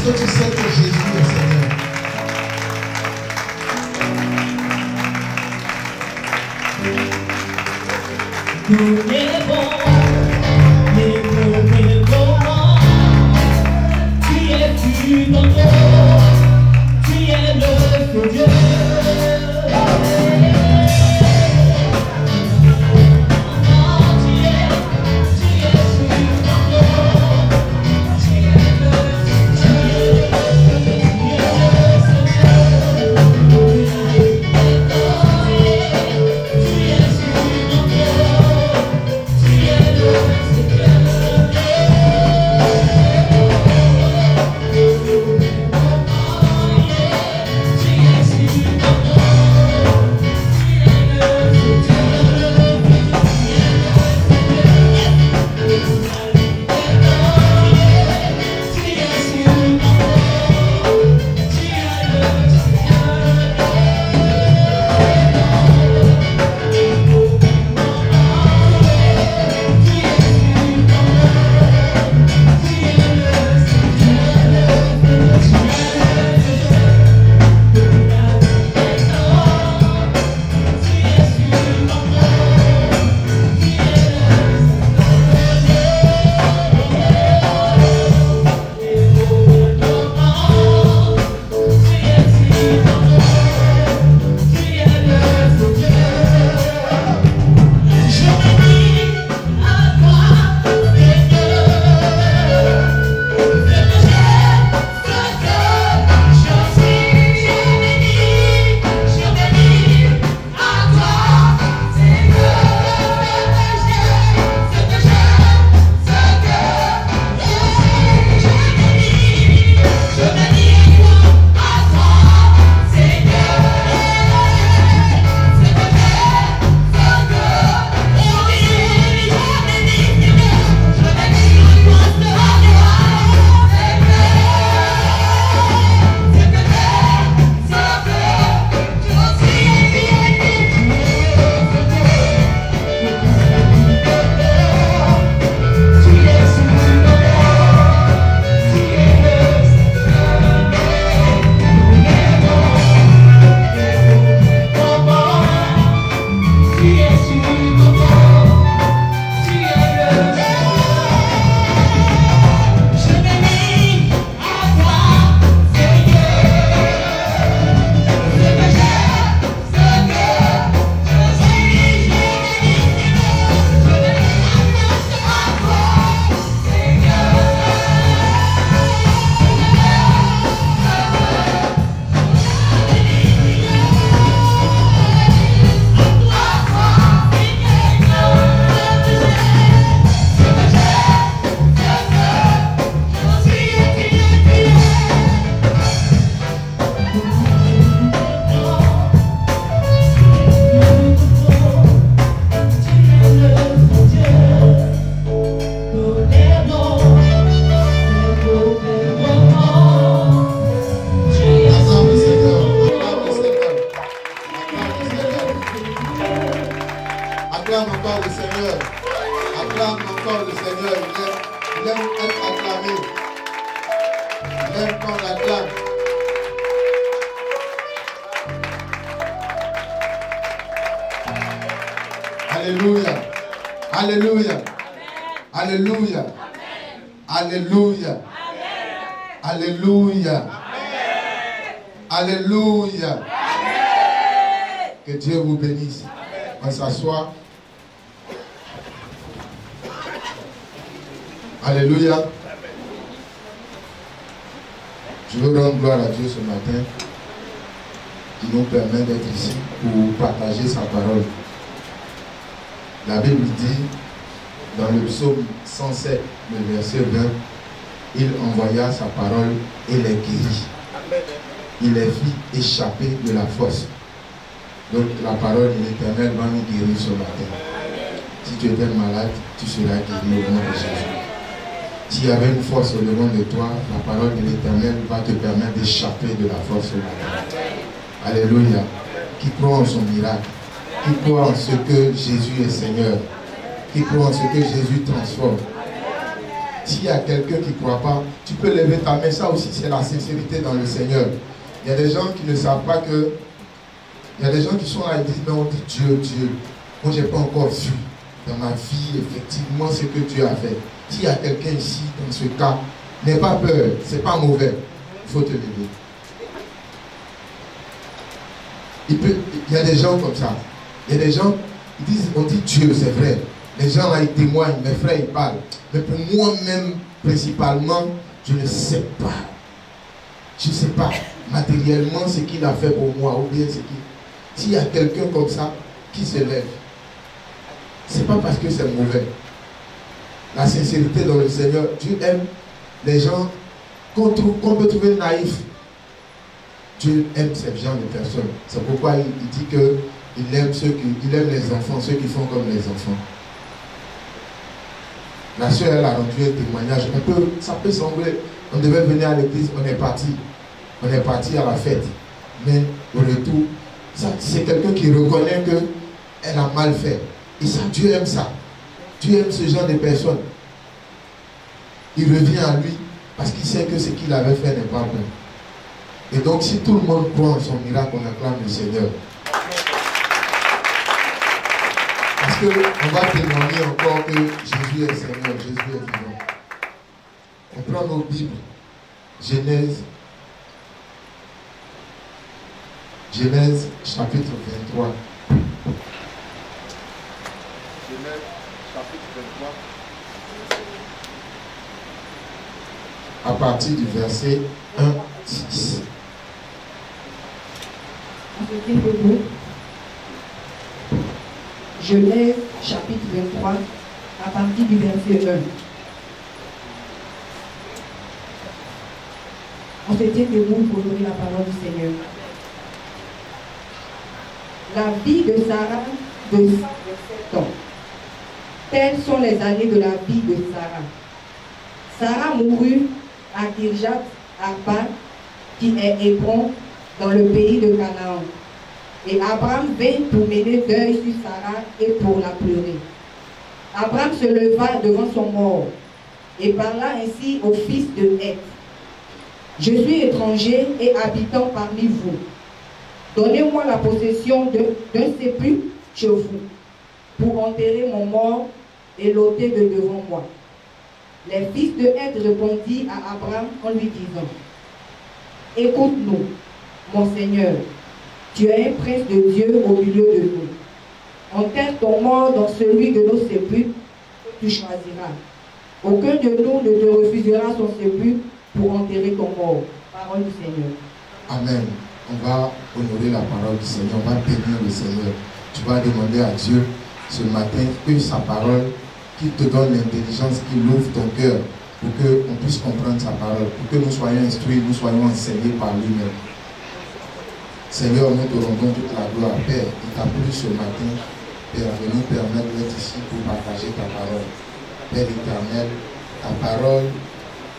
Est-ce que tu sais que Jésus est Seigneur? Tout est bon, les mauvais moments. Tu es du contrôle, tu es le feu Dieu. Acclame encore le Seigneur. Acclame encore le Seigneur. Il aime être acclamé. Il aime qu'on l'acclame. Alléluia. Alléluia. Alléluia. Alléluia. Alléluia. Alléluia. Que Dieu vous bénisse. On s'assoit. Alléluia. Je veux rendre gloire à Dieu ce matin qui nous permet d'être ici pour partager sa parole. La Bible dit dans le psaume 107, le verset 20, il envoya sa parole et les guérit. Il les fit échapper de la fosse. Donc la parole de l'Éternel va nous guérir ce matin. Si tu étais malade, tu seras guéri au nom de Jésus. S'il y avait une force au devant de toi, la parole de l'Éternel va te permettre d'échapper de la force ce matin. Alléluia. Qui croit en son miracle, qui croit en ce que Jésus est Seigneur, qui croit en ce que Jésus transforme. S'il y a quelqu'un qui ne croit pas, tu peux lever ta main. Ça aussi, c'est la sincérité dans le Seigneur. Il y a des gens qui ne savent pas que... Il y a des gens qui sont là et disent, mais on dit Dieu, Dieu. Moi, je n'ai pas encore vu dans ma vie, effectivement, ce que Dieu a fait. S'il y a quelqu'un ici, dans ce cas, n'aie pas peur. Ce n'est pas mauvais. Il faut te lever. Il y a des gens comme ça. Il y a des gens, ils disent, on dit Dieu, c'est vrai. Les gens là, ils témoignent, mes frères, ils parlent. Mais pour moi-même, principalement, je ne sais pas. Je ne sais pas matériellement ce qu'il a fait pour moi, ou bien ce qu'il... S'il y a quelqu'un comme ça qui se lève, ce n'est pas parce que c'est mauvais. La sincérité dans le Seigneur, Dieu aime les gens qu'on peut trouver naïfs. Dieu aime ce genre de personnes. C'est pourquoi il dit qu'il aime les enfants, ceux qui font comme les enfants. La soeur, elle a rendu un témoignage. Ça peut sembler, on devait venir à l'église, on est parti. On est parti à la fête. Mais au retour, c'est quelqu'un qui reconnaît qu'elle a mal fait. Et ça, Dieu aime ça. Dieu aime ce genre de personnes. Il revient à lui parce qu'il sait que ce qu'il avait fait n'est pas bon. Et donc, si tout le monde croit en son miracle, on acclame le Seigneur. Parce qu'on va témoigner encore que Jésus est Seigneur, Jésus est vivant. On prend nos Bibles. Genèse chapitre 23. Genèse chapitre 23. À partir du verset 1, 6. Genèse chapitre 23, à partir du verset 1. On se tient debout pour ouvrir la parole du Seigneur. La vie de Sarah de 107 ans. Telles sont les années de la vie de Sarah. Sarah mourut à Kirjat Arba, qui est Hébron, dans le pays de Canaan. Et Abraham vint pour mener deuil sur Sarah et pour la pleurer. Abraham se leva devant son mort et parla ainsi au fils de Heth. Je suis étranger et habitant parmi vous. Donnez-moi la possession d'un sépulcre chez vous pour enterrer mon mort et l'ôter de devant moi. Les fils de Heth répondirent à Abraham en lui disant, écoute-nous, mon Seigneur, tu es un prince de Dieu au milieu de nous. Enterre ton mort dans celui de nos sépulcres que tu choisiras. Aucun de nous ne te refusera son sépulcre pour enterrer ton mort. Parole du Seigneur. Amen. On va honorer la parole du Seigneur. On va bénir le Seigneur. Tu vas demander à Dieu ce matin que sa parole, qu'il te donne l'intelligence, qu'il ouvre ton cœur pour qu'on puisse comprendre sa parole, pour que nous soyons instruits, nous soyons enseignés par lui-même. Seigneur, nous te rendons toute la gloire. Père, il t'a plu ce matin, Père, de nous permettre d'être ici pour partager ta parole. Père éternel, ta parole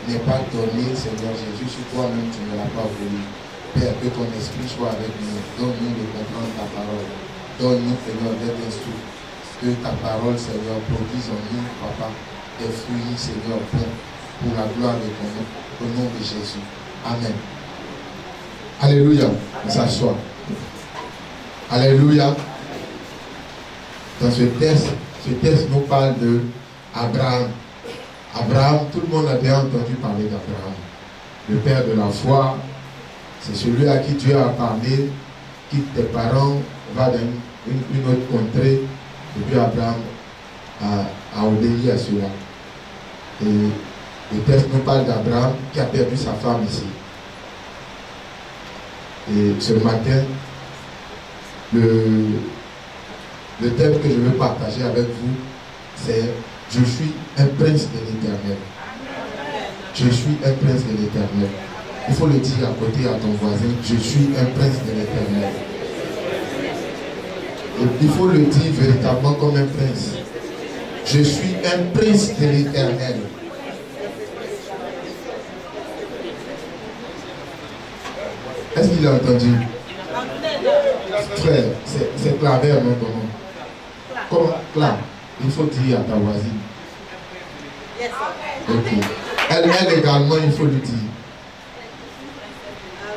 n'est pas donnée, Seigneur Jésus, si toi-même tu ne l'as pas voulu. Père, que ton esprit soit avec nous. Donne-nous de comprendre ta parole. Donne-nous, Seigneur, d'être instruits. Que ta parole, Seigneur, produise en nous, Papa, des fruits, Seigneur, bons, pour la gloire de ton nom, au nom de Jésus. Amen. Alléluia. On s'assoit. Alléluia. Dans ce texte nous parle de Abraham. Abraham, tout le monde a bien entendu parler d'Abraham. Le père de la foi, c'est celui à qui Dieu a parlé, quitte tes parents, va dans une autre contrée. Et puis Abraham a obéi à cela. Et le texte nous parle d'Abraham qui a perdu sa femme ici. Et ce matin, le thème que je veux partager avec vous, c'est « Je suis un prince de l'Éternel ». Je suis un prince de l'Éternel. Il faut le dire à côté à ton voisin, « Je suis un prince de l'Éternel ». Il faut le dire véritablement comme un prince. Je suis un prince de l'Éternel. Est-ce qu'il a entendu? Frère, c'est claver non comment? Comment? Là, il faut dire à ta voisine. Ok. Elle également, il faut lui dire.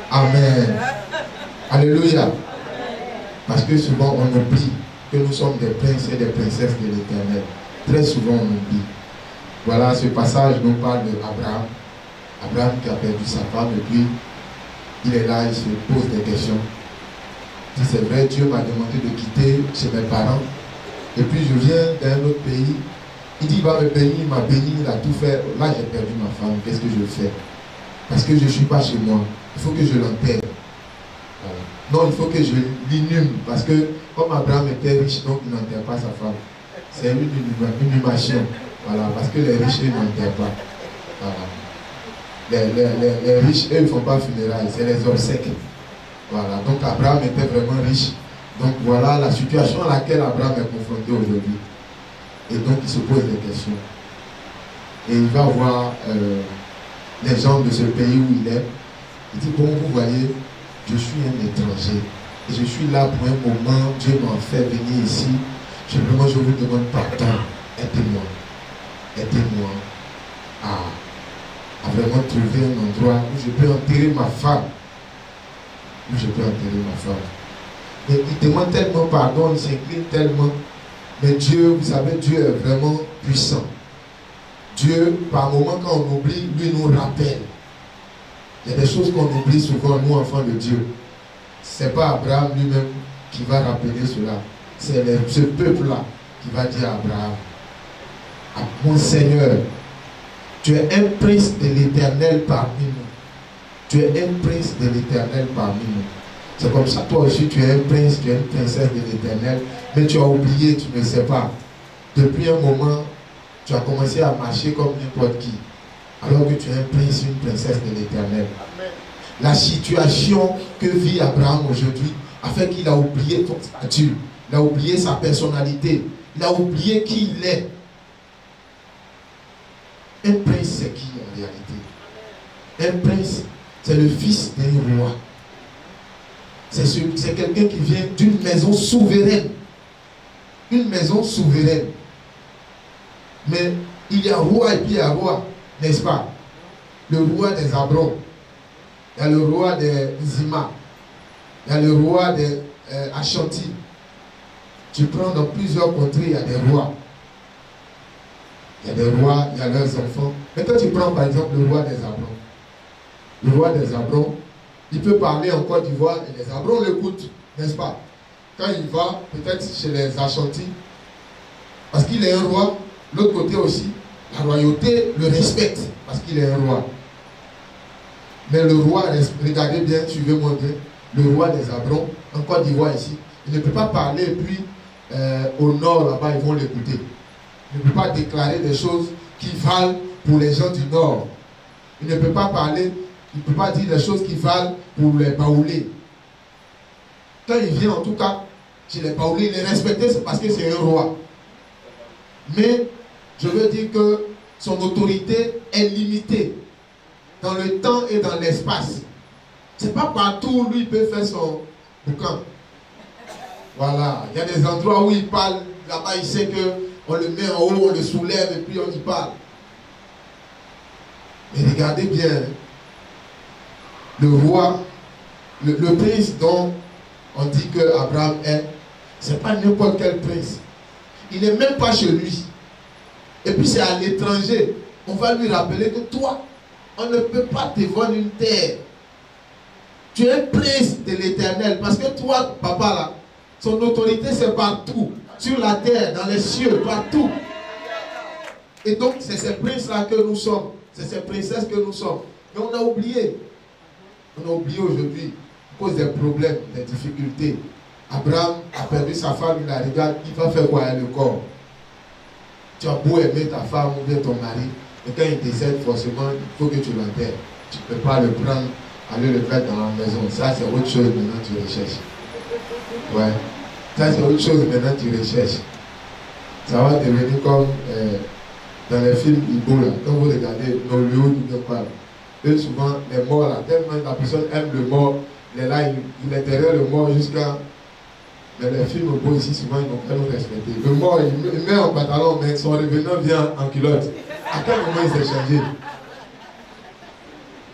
Amen. Alléluia. Parce que souvent on oublie que nous sommes des princes et des princesses de l'Éternel. Très souvent on oublie. Voilà, ce passage nous parle d'Abraham. Abraham qui a perdu sa femme et puis il est là, il se pose des questions. Il dit, c'est vrai, Dieu m'a demandé de quitter chez mes parents. Et puis je viens d'un autre pays. Il dit, il va me bénir, il m'a béni, il a tout fait. Là, j'ai perdu ma femme, qu'est-ce que je fais? Parce que je ne suis pas chez moi. Il faut que je l'enterre. Voilà. Non, il faut que je l'inhume. Parce que comme Abraham était riche, donc il n'enterre pas sa femme. C'est une inhumation. Voilà, parce que les riches, ils n'enterrent pas. Voilà. Les riches, eux, ils ne font pas funérailles, c'est les obsèques. Voilà, donc Abraham était vraiment riche. Donc voilà la situation à laquelle Abraham est confronté aujourd'hui. Et donc il se pose des questions. Et il va voir les gens de ce pays où il est. Il dit, bon, vous voyez, je suis un étranger. Et je suis là pour un moment, Dieu m'a fait venir ici. Simplement, je vous demande pardon. Aidez-moi. Aidez-moi à vraiment trouver un endroit où je peux enterrer ma femme. Où je peux enterrer ma femme. Et il demande tellement pardon, il s'incline tellement. Mais Dieu, vous savez, Dieu est vraiment puissant. Dieu, par moments, quand on oublie, lui nous rappelle. Il y a des choses qu'on oublie souvent, nous, enfants de Dieu. Ce n'est pas Abraham lui-même qui va rappeler cela. C'est ce peuple-là qui va dire à Abraham, ah, mon Seigneur, tu es un prince de l'Éternel parmi nous. Tu es un prince de l'Éternel parmi nous. C'est comme ça, toi aussi, tu es un prince, tu es une princesse de l'Éternel, mais tu as oublié, tu ne sais pas. Depuis un moment, tu as commencé à marcher comme n'importe qui, alors que tu es un prince, une princesse de l'Éternel. La situation que vit Abraham aujourd'hui a fait qu'il a oublié son statut, il a oublié sa personnalité, il a oublié qui il est. Un prince, c'est qui en réalité? Un prince, c'est le fils d'un roi. C'est quelqu'un qui vient d'une maison souveraine. Une maison souveraine. Mais il y a roi et puis il y a roi, n'est-ce pas? Le roi des Abrons. Il y a le roi des Zima. Il y a le roi des Ashanti. Tu prends dans plusieurs contrées, il y a des rois. Il y a des rois, il y a leurs enfants. Mais quand tu prends par exemple le roi des Abrons. Le roi des Abrons, il peut parler en Côte d'Ivoire et les Abrons l'écoutent, n'est-ce pas? Quand il va, peut-être chez les Ashanti, parce qu'il est un roi, l'autre côté aussi, la royauté le respecte, parce qu'il est un roi. Mais le roi, regardez bien, suivez-moi bien, le roi des Abrons, en Côte d'Ivoire ici, il ne peut pas parler et puis au nord là-bas, ils vont l'écouter. Il ne peut pas déclarer des choses qui valent pour les gens du nord. Il ne peut pas parler. Il ne peut pas dire des choses qui valent pour les Baoulés. Quand il vient, en tout cas, chez les Baoulés, il est respecté, c'est parce que c'est un roi. Mais, je veux dire que son autorité est limitée dans le temps et dans l'espace. Ce n'est pas partout où lui peut faire son boucan. Voilà. Il y a des endroits où il parle, là-bas il sait qu'on le met en haut, on le soulève et puis on y parle. Mais regardez bien, le roi, le prince dont on dit que Abraham est, ce n'est pas n'importe quel prince. Il n'est même pas chez lui. Et puis c'est à l'étranger. On va lui rappeler que toi, on ne peut pas te vendre une terre. Tu es un prince de l'Éternel. Parce que toi, papa là, son autorité c'est partout. Sur la terre, dans les cieux, partout. Et donc c'est ces princes-là que nous sommes. C'est ces princesses que nous sommes. Mais on a oublié. On a oublié aujourd'hui, à cause des problèmes, des difficultés. Abraham a perdu sa femme, il la regarde, il va faire quoi avec le corps? Tu as beau aimer ta femme ou bien ton mari, mais quand il décède, forcément, il faut que tu l'enterres. Tu ne peux pas le prendre, aller le mettre dans la maison. Ça, c'est autre chose maintenant, tu recherches. Ouais. Ça, c'est autre chose maintenant, tu recherches. Ça va devenir comme dans les films Igbo, là. Quand vous regardez Nollywood ou bien quoi, eux, souvent, les morts, là, tellement la personne aime le mort, il est là, il est derrière le mort jusqu'à... Mais les films beaux ici, souvent, ils n'ont pas nous respecter. Le mort, il met en pantalon, mais son revenant vient en culotte. À quel moment il s'est changé?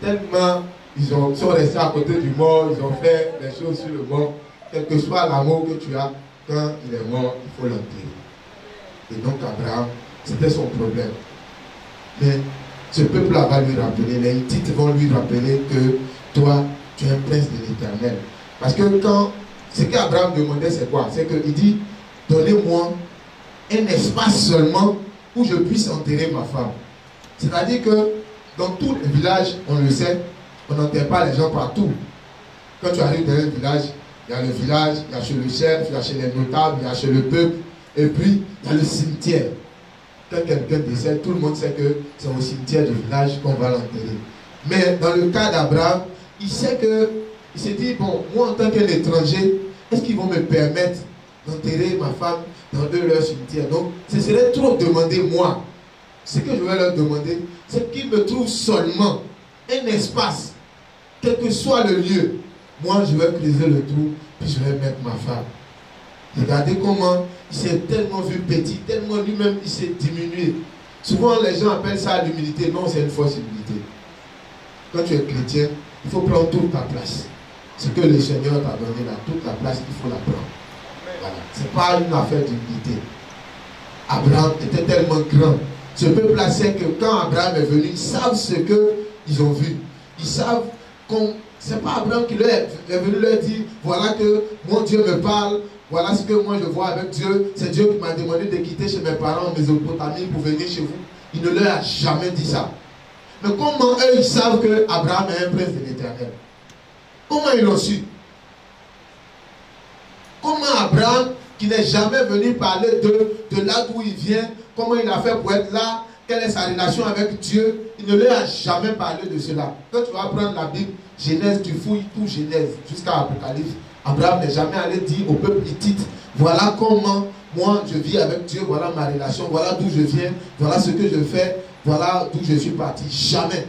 Tellement ils sont restés à côté du mort, ils ont fait des choses sur le mort. Quel que soit l'amour que tu as, quand il est mort, il faut l'enterrer. Et donc Abraham, c'était son problème. Mais ce peuple-là va lui rappeler, les Hittites vont lui rappeler que toi, tu es un prince de l'Éternel. Parce que quand ce qu'Abraham demandait, c'est quoi? C'est qu'il dit, donnez-moi un espace seulement où je puisse enterrer ma femme. C'est-à-dire que dans tous les villages, on le sait, on n'enterre pas les gens partout. Quand tu arrives dans un village, il y a le village, il y a chez le chef, il y a chez les notables, il y a chez le peuple, et puis il y a le cimetière. Quand quelqu'un décède, tout le monde sait que c'est au cimetière du village qu'on va l'enterrer. Mais dans le cas d'Abraham, il sait que, il s'est dit, bon, moi en tant qu'étranger, est-ce qu'ils vont me permettre d'enterrer ma femme dans leur cimetière? Donc, ce serait trop demander moi. Ce que je vais leur demander, c'est qu'ils me trouvent seulement un espace, quel que soit le lieu. Moi, je vais creuser le trou, puis je vais mettre ma femme. Regardez comment il s'est tellement vu petit, tellement lui-même il s'est diminué. Souvent, les gens appellent ça l'humilité. Non, c'est une fausse humilité. Quand tu es chrétien, il faut prendre toute ta place. Ce que le Seigneur t'a donné là, toute la place, il faut la prendre. Voilà. Ce n'est pas une affaire d'humilité. Abraham était tellement grand. Ce peuple-là sait que quand Abraham est venu, ils savent ce qu'ils ont vu. Ils savent qu'on... Ce n'est pas Abraham qui est venu leur dire, voilà que mon Dieu me parle, voilà ce que moi je vois avec Dieu. C'est Dieu qui m'a demandé de quitter chez mes parents en Mésopotamie pour venir chez vous. Il ne leur a jamais dit ça. Mais comment eux, ils savent que Abraham est un prince de l'Éternel? Comment ils l'ont su? Comment Abraham, qui n'est jamais venu parler de là d'où il vient, comment il a fait pour être là, quelle est sa relation avec Dieu, il ne leur a jamais parlé de cela. Quand tu vas prendre la Bible, Genèse, tu fouilles tout Genèse jusqu'à Apocalypse. Abraham n'est jamais allé dire au peuple hittite, voilà comment moi je vis avec Dieu, voilà ma relation, voilà d'où je viens, voilà ce que je fais, voilà d'où je suis parti. Jamais.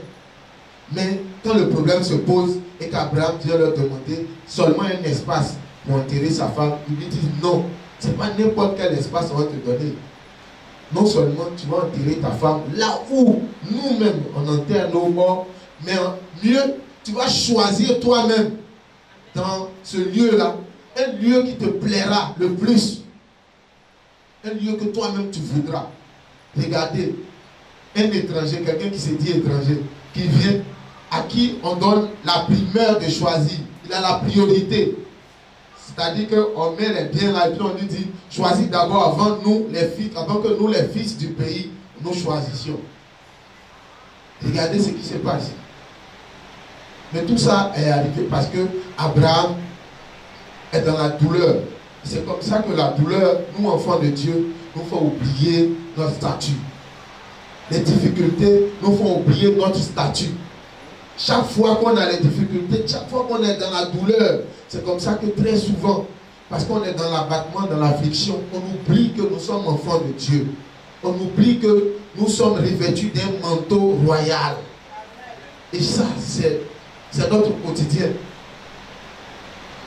Mais quand le problème se pose et qu'Abraham vient leur demander seulement un espace pour enterrer sa femme, ils lui disent non, ce n'est pas n'importe quel espace on va te donner. Non seulement tu vas enterrer ta femme là où nous-mêmes on enterre nos morts, mais mieux, tu vas choisir toi-même dans ce lieu-là, un lieu qui te plaira le plus, un lieu que toi-même tu voudras. Regardez, un étranger, quelqu'un qui se dit étranger, qui vient, à qui on donne la primeur de choisir, il a la priorité. C'est-à-dire qu'on met les biens là et puis on lui dit, choisis d'abord avant nous les fils, avant que nous les fils du pays, nous choisissions. Regardez ce qui se passe. Mais tout ça est arrivé parce que Abraham est dans la douleur. C'est comme ça que la douleur, nous enfants de Dieu, nous font oublier notre statut. Les difficultés nous font oublier notre statut. Chaque fois qu'on a les difficultés, chaque fois qu'on est dans la douleur, c'est comme ça que très souvent, parce qu'on est dans l'abattement, dans l'affliction, on oublie que nous sommes enfants de Dieu. On oublie que nous sommes revêtus d'un manteau royal. Et ça, c'est notre quotidien.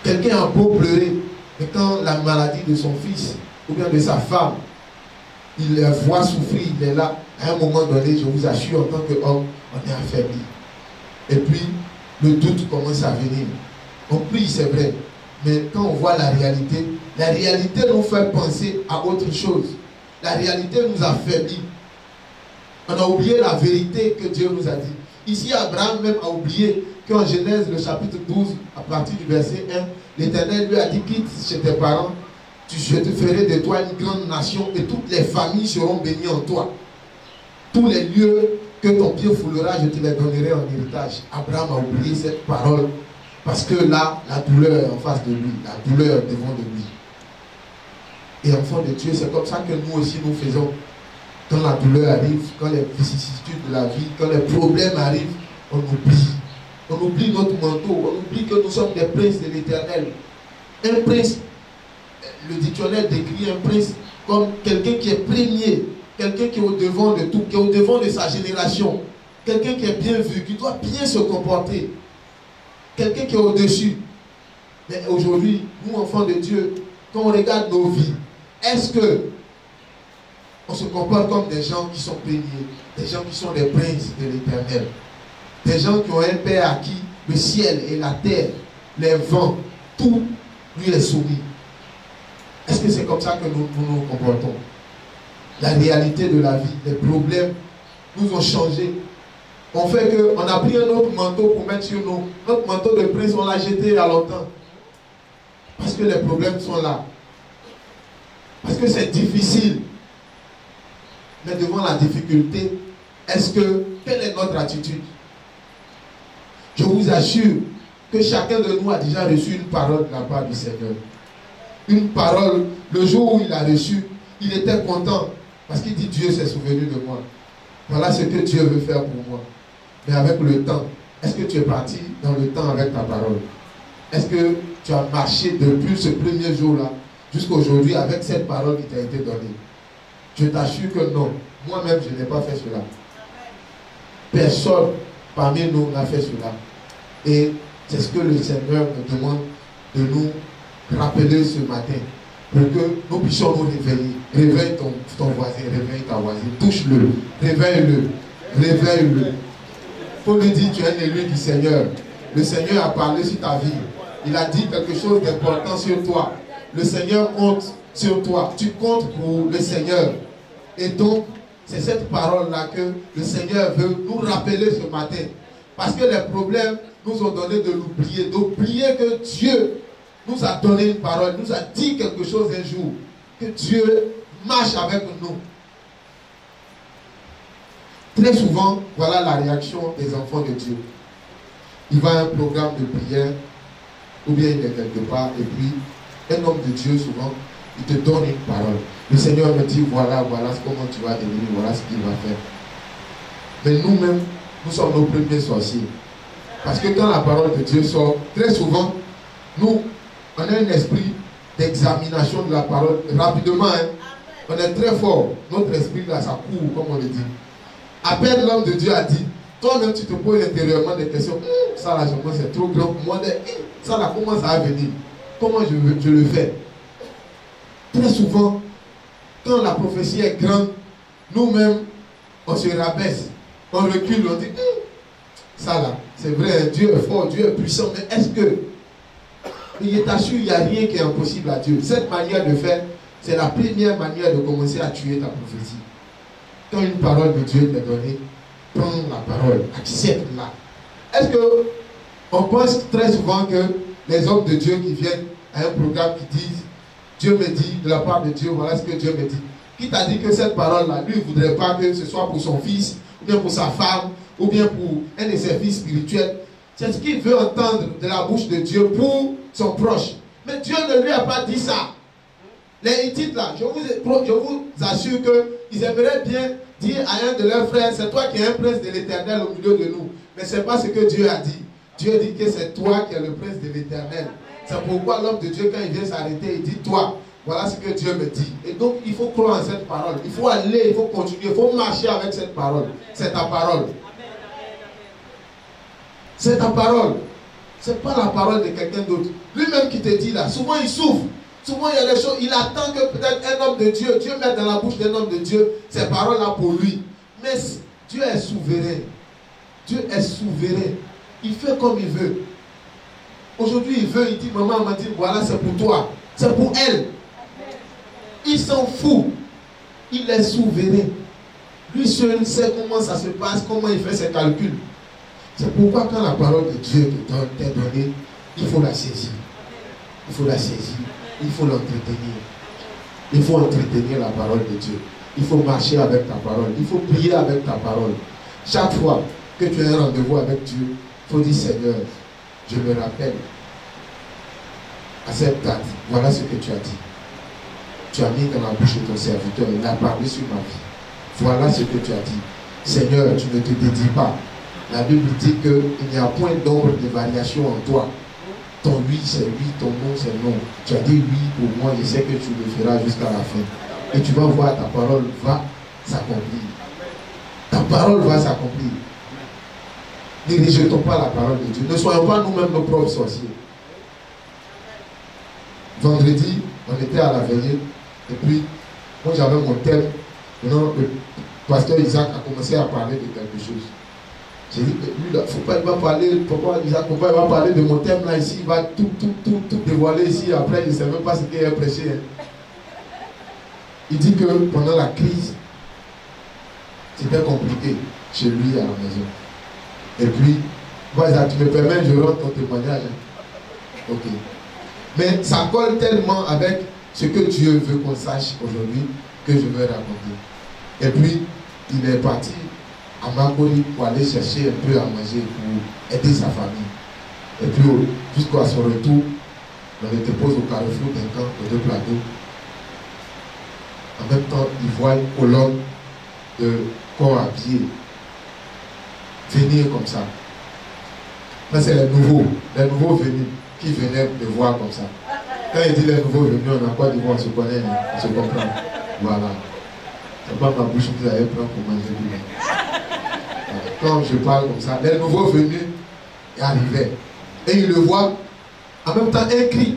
Quelqu'un a beau pleurer, mais quand la maladie de son fils ou bien de sa femme, il les voit souffrir, il est là, à un moment donné, je vous assure, en tant qu'homme, on est affaibli. Et puis, le doute commence à venir. On prie, c'est vrai, mais quand on voit la réalité nous fait penser à autre chose. La réalité nous affaiblit. On a oublié la vérité que Dieu nous a dit. Ici, Abraham même a oublié qu'en Genèse, le chapitre 12, à partir du verset 1, l'Éternel lui a dit, quitte chez tes parents, je te ferai de toi une grande nation et toutes les familles seront bénies en toi. Tous les lieux que ton pied foulera, je te les donnerai en héritage. Abraham a oublié cette parole parce que là, la douleur est en face de lui, la douleur est devant de lui. Et enfant de Dieu, c'est comme ça que nous aussi nous faisons. Quand la douleur arrive, quand les vicissitudes de la vie, quand les problèmes arrivent, on oublie. On oublie notre manteau, on oublie que nous sommes des princes de l'Éternel. Un prince, le dictionnaire décrit un prince comme quelqu'un qui est premier, quelqu'un qui est au devant de tout, qui est au devant de sa génération, quelqu'un qui est bien vu, qui doit bien se comporter, quelqu'un qui est au-dessus. Mais aujourd'hui, nous enfants de Dieu, quand on regarde nos vies, est-ce que on se comporte comme des gens qui sont bénis, des gens qui sont des princes de l'Éternel, des gens qui ont un Père à qui le ciel et la terre, les vents, tout lui est soumis. Est-ce que c'est comme ça que nous nous comportons? La réalité de la vie, les problèmes nous ont changé. On fait que, on a pris un autre manteau pour mettre sur nous. Notre manteau de prince, on l'a jeté il y a longtemps. Parce que les problèmes sont là. Parce que c'est difficile. Mais devant la difficulté, quelle est notre attitude? Je vous assure que chacun de nous a déjà reçu une parole de la part du Seigneur. Une parole, le jour où il a reçu, il était content. Parce qu'il dit, Dieu s'est souvenu de moi. Voilà ce que Dieu veut faire pour moi. Mais avec le temps, est-ce que tu es parti dans le temps avec ta parole? Est-ce que tu as marché depuis ce premier jour-là jusqu'à aujourd'hui avec cette parole qui t'a été donnée? Je t'assure que non. Moi-même, je n'ai pas fait cela. Personne parmi nous n'a fait cela. Et c'est ce que le Seigneur me demande de nous rappeler ce matin. Pour que nous puissions nous réveiller. Réveille ton voisin, réveille ta voisine. Touche-le, réveille-le, réveille-le. Il faut lui dire, tu es un élu du Seigneur. Le Seigneur a parlé sur ta vie. Il a dit quelque chose d'important sur toi. Le Seigneur compte sur toi. Tu comptes pour le Seigneur. Et donc, c'est cette parole-là que le Seigneur veut nous rappeler ce matin. Parce que les problèmes nous ont donné de l'oublier. D'oublier que Dieu nous a donné une parole, nous a dit quelque chose un jour. Que Dieu marche avec nous. Très souvent, voilà la réaction des enfants de Dieu. Il va à un programme de prière, ou bien il est quelque part, et puis un homme de Dieu, souvent, il te donne une parole. Le Seigneur me dit, voilà comment tu vas devenir, voilà ce qu'il va faire. Mais nous-mêmes, nous sommes nos premiers sorciers. Parce que quand la parole de Dieu sort, très souvent, nous, on a un esprit d'examination de la parole. Rapidement, hein, on est très fort. Notre esprit, là, ça court, comme on le dit. À peine l'homme de Dieu a dit, toi-même, tu te poses intérieurement des questions. Ça, là, c'est trop grand pour moi. Ça, là, comment ça va venir? Comment je le fais? Très souvent, quand la prophétie est grande, nous-mêmes, on se rabaisse. On recule, on dit, ça là, c'est vrai, Dieu est fort, Dieu est puissant, mais est-ce que, il t'assure, il n'y a rien qui est impossible à Dieu. Cette manière de faire, c'est la première manière de commencer à tuer ta prophétie. Quand une parole de Dieu t'est donnée, prends la parole, accepte-la. Est-ce que, on pense très souvent que les hommes de Dieu qui viennent à un programme qui disent, Dieu me dit, de la part de Dieu, voilà ce que Dieu me dit. Qui t'a dit que cette parole-là, lui, il ne voudrait pas que ce soit pour son fils, ou bien pour sa femme, ou bien pour un de ses fils spirituels. C'est ce qu'il veut entendre de la bouche de Dieu pour son proche. Mais Dieu ne lui a pas dit ça. Les Hittites là, je vous assure qu'ils aimeraient bien dire à un de leurs frères, c'est toi qui es un prince de l'Éternel au milieu de nous. Mais ce n'est pas ce que Dieu a dit. Dieu dit que c'est toi qui es le prince de l'Éternel. C'est pourquoi l'homme de Dieu, quand il vient s'arrêter, il dit, toi, voilà ce que Dieu me dit. Et donc, il faut croire en cette parole. Il faut aller, il faut continuer, il faut marcher avec cette parole. C'est ta parole. C'est ta parole. Ce n'est pas la parole de quelqu'un d'autre. Lui-même qui te dit là, souvent il souffre. Souvent il y a des choses, il attend que peut-être un homme de Dieu, Dieu mette dans la bouche d'un homme de Dieu ces paroles-là pour lui. Mais Dieu est souverain. Dieu est souverain. Il fait comme il veut. Aujourd'hui il veut, il dit, maman m'a dit, voilà c'est pour toi. C'est pour elle. Il s'en fout. Il est souverain. Lui seul sait comment ça se passe, comment il fait ses calculs. C'est pourquoi quand la parole de Dieu t'est donnée, il faut la saisir. Il faut la saisir. Il faut l'entretenir. Il faut entretenir la parole de Dieu. Il faut marcher avec ta parole. Il faut prier avec ta parole. Chaque fois que tu as un rendez-vous avec Dieu, il faut dire, Seigneur, je me rappelle à cette date, voilà ce que tu as dit. Tu as mis dans la bouche de ton serviteur, il a parlé sur ma vie. Voilà ce que tu as dit. Seigneur, tu ne te dédies pas. La Bible dit qu'il n'y a point d'ombre de variation en toi. Ton oui, c'est oui, ton non, c'est non. Tu as dit oui pour moi, je sais que tu le feras jusqu'à la fin. Et tu vas voir, ta parole va s'accomplir. Ta parole va s'accomplir. Ne rejetons pas la parole de Dieu. Ne soyons pas nous-mêmes nos propres sorciers. Vendredi, on était à la veillée. Et puis, moi j'avais mon thème Maintenant, le pasteur Isaac a commencé à parler de quelque chose. J'ai dit, lui, là, faut pas, il va parler, pourquoi Isaac, pourquoi il va parler de mon thème là ici, il va tout dévoiler ici, après il ne sait même pas ce qu'il a prêché. Hein. Il dit que pendant la crise, c'était compliqué chez lui à la maison. Et puis, moi, Isaac, tu me permets, je rentre ton témoignage. Hein. Ok. Mais ça colle tellement avec ce que Dieu veut qu'on sache aujourd'hui que je veux raconter. Et puis, il est parti à Makori pour aller chercher un peu à manger pour aider sa famille. Et puis, jusqu'à son retour, on le dépose au carrefour d'un camp de 2 plateaux. En même temps, il voit une colonne de corps habillés venir comme ça. Mais c'est les nouveaux venus qui venaient me voir comme ça. Quand il dit les nouveaux venus, on a quoi de voir, on se connaît, on se comprend. Voilà. C'est pas ma bouche que vous allez prendre pour manger du lait. Quand je parle comme ça, les nouveaux venus arrivaient. Et il le voit, en même temps, un cri.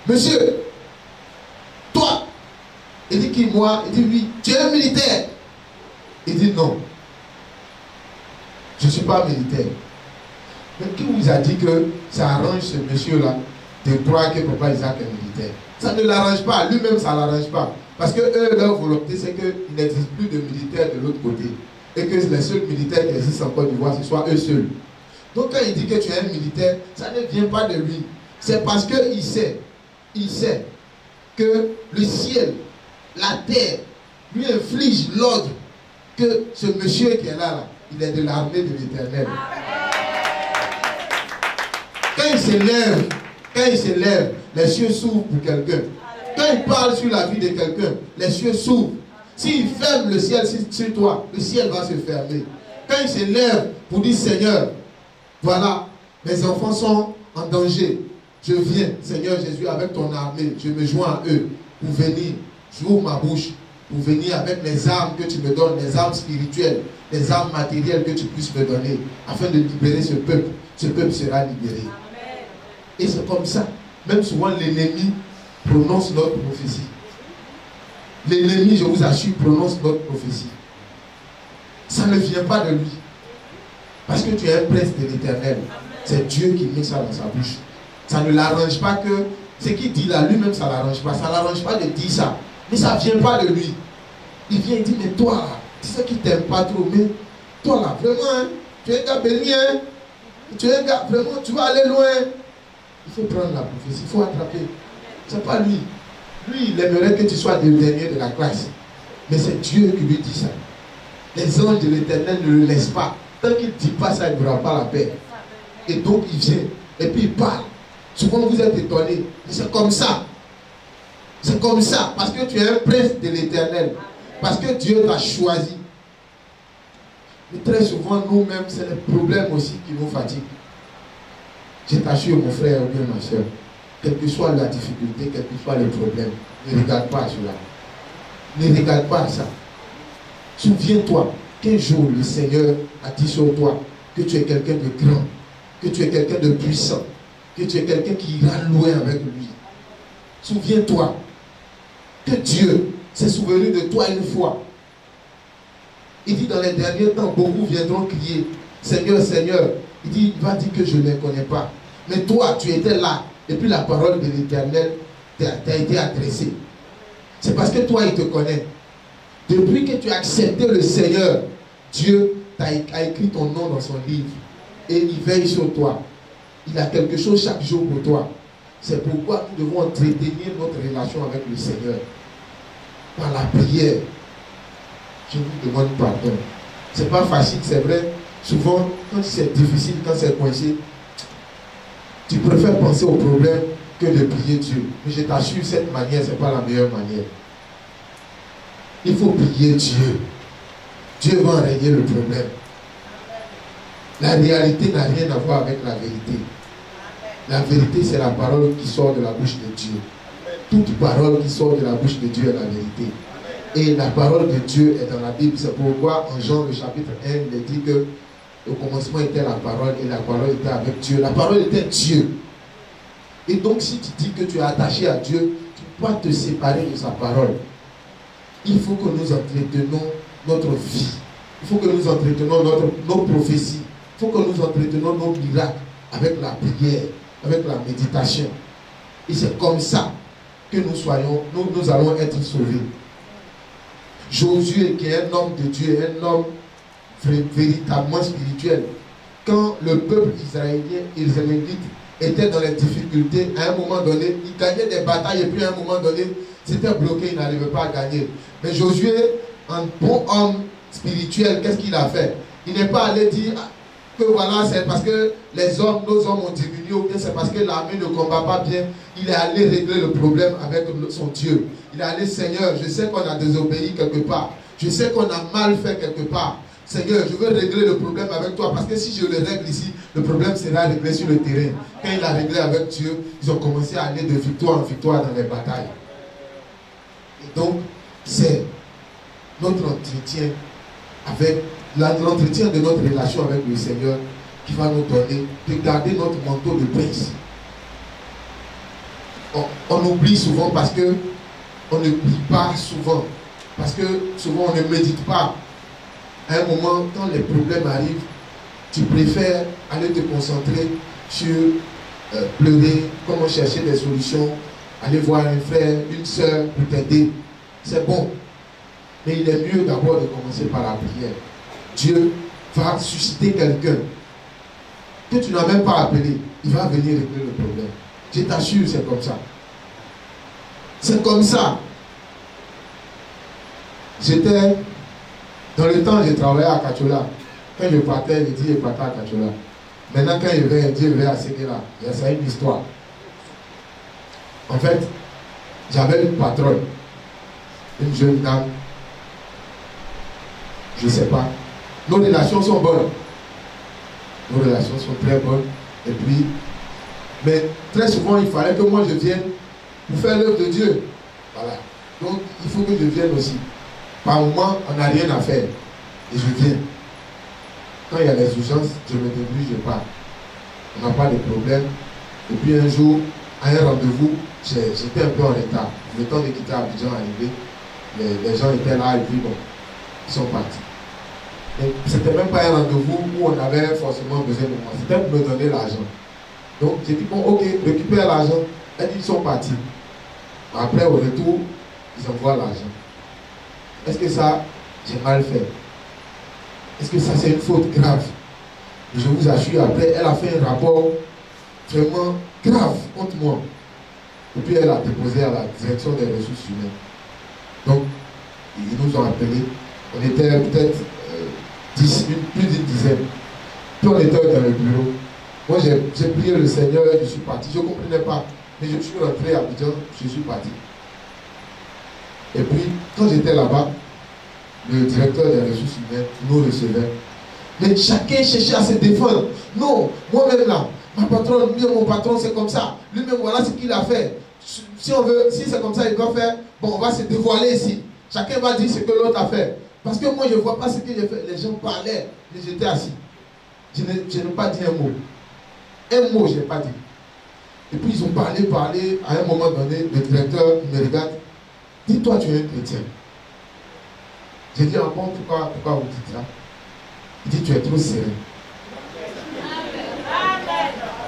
Monsieur, toi, il dit qui, moi? Il dit oui, tu es un militaire. Il dit non, je ne suis pas militaire. Mais qui vous a dit que ça arrange ce monsieur-là de croire que papa Isaac est militaire? Ça ne l'arrange pas, lui-même ça ne l'arrange pas. Parce que eux, leur volonté, c'est qu'il n'existe plus de militaires de l'autre côté. Et que les seuls militaires qui existent en Côte d'Ivoire, ce soit eux seuls. Donc quand il dit que tu es un militaire, ça ne vient pas de lui. C'est parce qu'il sait que le ciel, la terre, lui inflige l'ordre que ce monsieur qui est là, il est de l'armée de l'Éternel. Quand il s'élève, les cieux s'ouvrent pour quelqu'un. Quand il parle sur la vie de quelqu'un, les cieux s'ouvrent. S'il ferme le ciel sur toi, le ciel va se fermer. Quand il s'élève pour dire Seigneur, voilà, mes enfants sont en danger. Je viens, Seigneur Jésus, avec ton armée, je me joins à eux pour venir. J'ouvre ma bouche pour venir avec les armes que tu me donnes, les armes spirituelles, les armes matérielles que tu puisses me donner, afin de libérer ce peuple. Ce peuple sera libéré. Et c'est comme ça. Même souvent, l'ennemi prononce notre prophétie. L'ennemi, je vous assure, prononce notre prophétie. Ça ne vient pas de lui. Parce que tu es un prince de l'Éternel. C'est Dieu qui met ça dans sa bouche. Ça ne l'arrange pas que ce qu'il dit là, lui-même, ça ne l'arrange pas. Ça ne l'arrange pas de dire ça. Mais ça ne vient pas de lui. Il vient et dit, mais toi là, tu sais qu'il ne t'aime pas trop, mais toi là, vraiment, hein, tu es un gars béni, hein, tu es un gars, vraiment, tu vas aller loin. Il faut prendre la prophétie, il faut attraper. Ce n'est pas lui. Lui, il aimerait que tu sois le dernier de la classe. Mais c'est Dieu qui lui dit ça. Les anges de l'Éternel ne le laissent pas. Tant qu'il ne dit pas ça, il n'aura pas la paix. Et donc il vient, et puis il parle. Souvent vous êtes étonnés. Mais c'est comme ça. C'est comme ça. Parce que tu es un prince de l'Éternel. Parce que Dieu t'a choisi. Mais très souvent, nous-mêmes, c'est les problèmes aussi qui nous fatiguent. Je t'assure, mon frère ou bien ma soeur, quelle que soit la difficulté, quel que soit le problème, ne regarde pas à cela. Ne regarde pas à ça. Souviens-toi qu'un jour, le Seigneur a dit sur toi que tu es quelqu'un de grand, que tu es quelqu'un de puissant, que tu es quelqu'un qui ira loin avec lui. Souviens-toi que Dieu s'est souvenu de toi une fois. Il dit dans les derniers temps, beaucoup viendront crier, Seigneur, Seigneur. Il dit, il va dire que je ne les connais pas. Mais toi, tu étais là. Et puis la parole de l'Éternel t'a été adressée. C'est parce que toi, il te connaît. Depuis que tu as accepté le Seigneur, Dieu a écrit ton nom dans son livre. Et il veille sur toi. Il a quelque chose chaque jour pour toi. C'est pourquoi nous devons entretenir notre relation avec le Seigneur. Par la prière. Je vous demande pardon. Ce n'est pas facile, c'est vrai. Souvent, quand c'est difficile, quand c'est coincé, tu préfères penser au problème que de prier Dieu. Mais je t'assure, cette manière, ce n'est pas la meilleure manière. Il faut prier Dieu. Dieu va enrayer le problème. La réalité n'a rien à voir avec la vérité. La vérité, c'est la parole qui sort de la bouche de Dieu. Toute parole qui sort de la bouche de Dieu est la vérité. Et la parole de Dieu est dans la Bible. C'est pourquoi en Jean le chapitre 1, il dit que au commencement était la parole et la parole était avec Dieu. La parole était Dieu. Et donc si tu dis que tu es attaché à Dieu, tu ne peux pas te séparer de sa parole. il faut que nous entretenons notre vie. Il faut que nous entretenons nos prophéties. Il faut que nous entretenons nos miracles avec la prière, avec la méditation. Et c'est comme ça que nous allons être sauvés. Josué, qui est un homme de Dieu, un homme véritablement spirituel, quand le peuple israélite était dans les difficultés, à un moment donné, il gagnait des batailles et puis à un moment donné, c'était bloqué, il n'arrivait pas à gagner. Mais Josué, un bon homme spirituel, qu'est-ce qu'il a fait? Il n'est pas allé dire que voilà, c'est parce que nos hommes ont diminué ou bien c'est parce que l'armée ne combat pas bien. Il est allé régler le problème avec son Dieu. Il est allé, Seigneur, je sais qu'on a désobéi quelque part. Je sais qu'on a mal fait quelque part. Seigneur, je veux régler le problème avec toi parce que si je le règle ici, le problème sera réglé sur le terrain. Quand il a réglé avec Dieu, ils ont commencé à aller de victoire en victoire dans les batailles. Et donc, c'est notre entretien avec l'entretien de notre relation avec le Seigneur qui va nous donner de garder notre manteau de prince. On oublie souvent parce que on ne prie pas souvent, parce que souvent on ne médite pas. À un moment, quand les problèmes arrivent, tu préfères aller te concentrer sur pleurer, comment chercher des solutions, aller voir un frère, une soeur pour t'aider. C'est bon. Mais il est mieux d'abord de commencer par la prière. Dieu va susciter quelqu'un que tu n'as même pas appelé. Il va venir régler le problème. Je t'assure, c'est comme ça. C'est comme ça. J'étais, dans le temps, je travaillais à Kachola. Quand je partais, je dis, je partais à Kachola. Maintenant, quand je vais, je vais à Séguéla. C'est une histoire. En fait, j'avais une patronne, une jeune dame. Je ne sais pas. Nos relations sont bonnes. Nos relations sont très bonnes. Et puis, mais très souvent, il fallait que moi je vienne pour faire l'œuvre de Dieu. Voilà. Donc, il faut que je vienne aussi. Par moment, on n'a rien à faire. Et je viens. Quand il y a les urgences, je me débrouille, je pars. On n'a pas de problème. Et puis un jour, à un rendez-vous, j'étais un peu en retard. Le temps de quitter Abidjan est arrivé. Les gens étaient là et puis bon, ils sont partis. C'était même pas un rendez-vous où on avait forcément besoin de moi. C'était pour me donner l'argent. Donc j'ai dit, bon, ok, récupère l'argent. Elle dit, ils sont partis. Après, au retour, ils envoient l'argent. Est-ce que ça, j'ai mal fait? Est-ce que ça, c'est une faute grave? Et je vous assure, après, elle a fait un rapport vraiment grave contre moi. Et puis, elle a déposé à la direction des ressources humaines. Donc, ils nous ont appelés. On était peut-être plus d'une dizaine. Puis on était dans le bureau. Moi, j'ai prié le Seigneur et je suis parti. Je ne comprenais pas. Mais je suis rentré à Abidjan, je suis parti. Et puis, quand j'étais là-bas, le directeur des ressources humaines nous recevait. Mais chacun cherchait à se défendre. Non, moi-même là, ma patronne, mon patron, c'est comme ça. Lui-même, voilà ce qu'il a fait. Si on veut, si c'est comme ça, il doit faire, bon, on va se dévoiler ici. Chacun va dire ce que l'autre a fait. Parce que moi, je ne vois pas ce que j'ai fait. Les gens parlaient, mais j'étais assis. Je n'ai pas dit un mot. Un mot, je n'ai pas dit. Et puis, ils ont parlé. À un moment donné, le directeur me regarde. Dis-toi, tu es un chrétien. J'ai dit, ah bon, pourquoi vous dites ça? Il dit, tu es trop serein.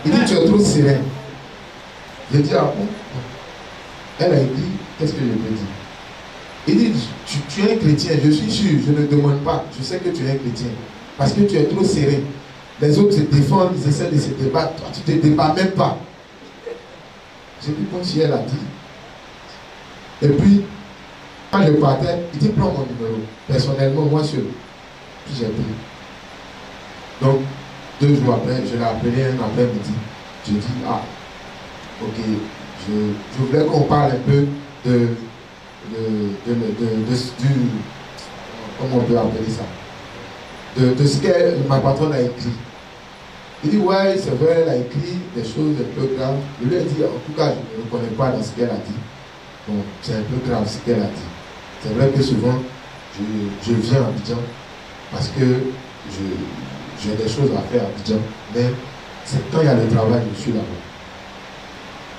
Il dit, tu es trop serein. J'ai dit, ah bon? Elle a dit, qu'est-ce que je peux dire? Il dit, tu es un chrétien, je suis sûr, je ne demande pas, je sais que tu es un chrétien. Parce que tu es trop serein. Les autres se défendent, ils essaient de se débattre. Toi, tu ne te débats même pas. J'ai dit, bon, si elle a dit. Et puis, quand je partais, il dit, prends mon numéro. Personnellement, moi seul. Puis j'ai pris. Donc, 2 jours après, je l'ai appelé un après-midi. Je dis, ah, ok, je voulais qu'on parle un peu du, comment on peut appeler ça, de ce que ma patronne a écrit. Il dit, ouais, c'est vrai, elle a écrit des choses un peu graves. Je lui ai dit, en tout cas, je ne reconnais pas dans ce qu'elle a dit. Bon, c'est un peu grave ce qu'elle a dit. C'est vrai que souvent, je viens à Abidjan parce que j'ai des choses à faire à Abidjan, mais c'est quand il y a le travail, je suis là-bas.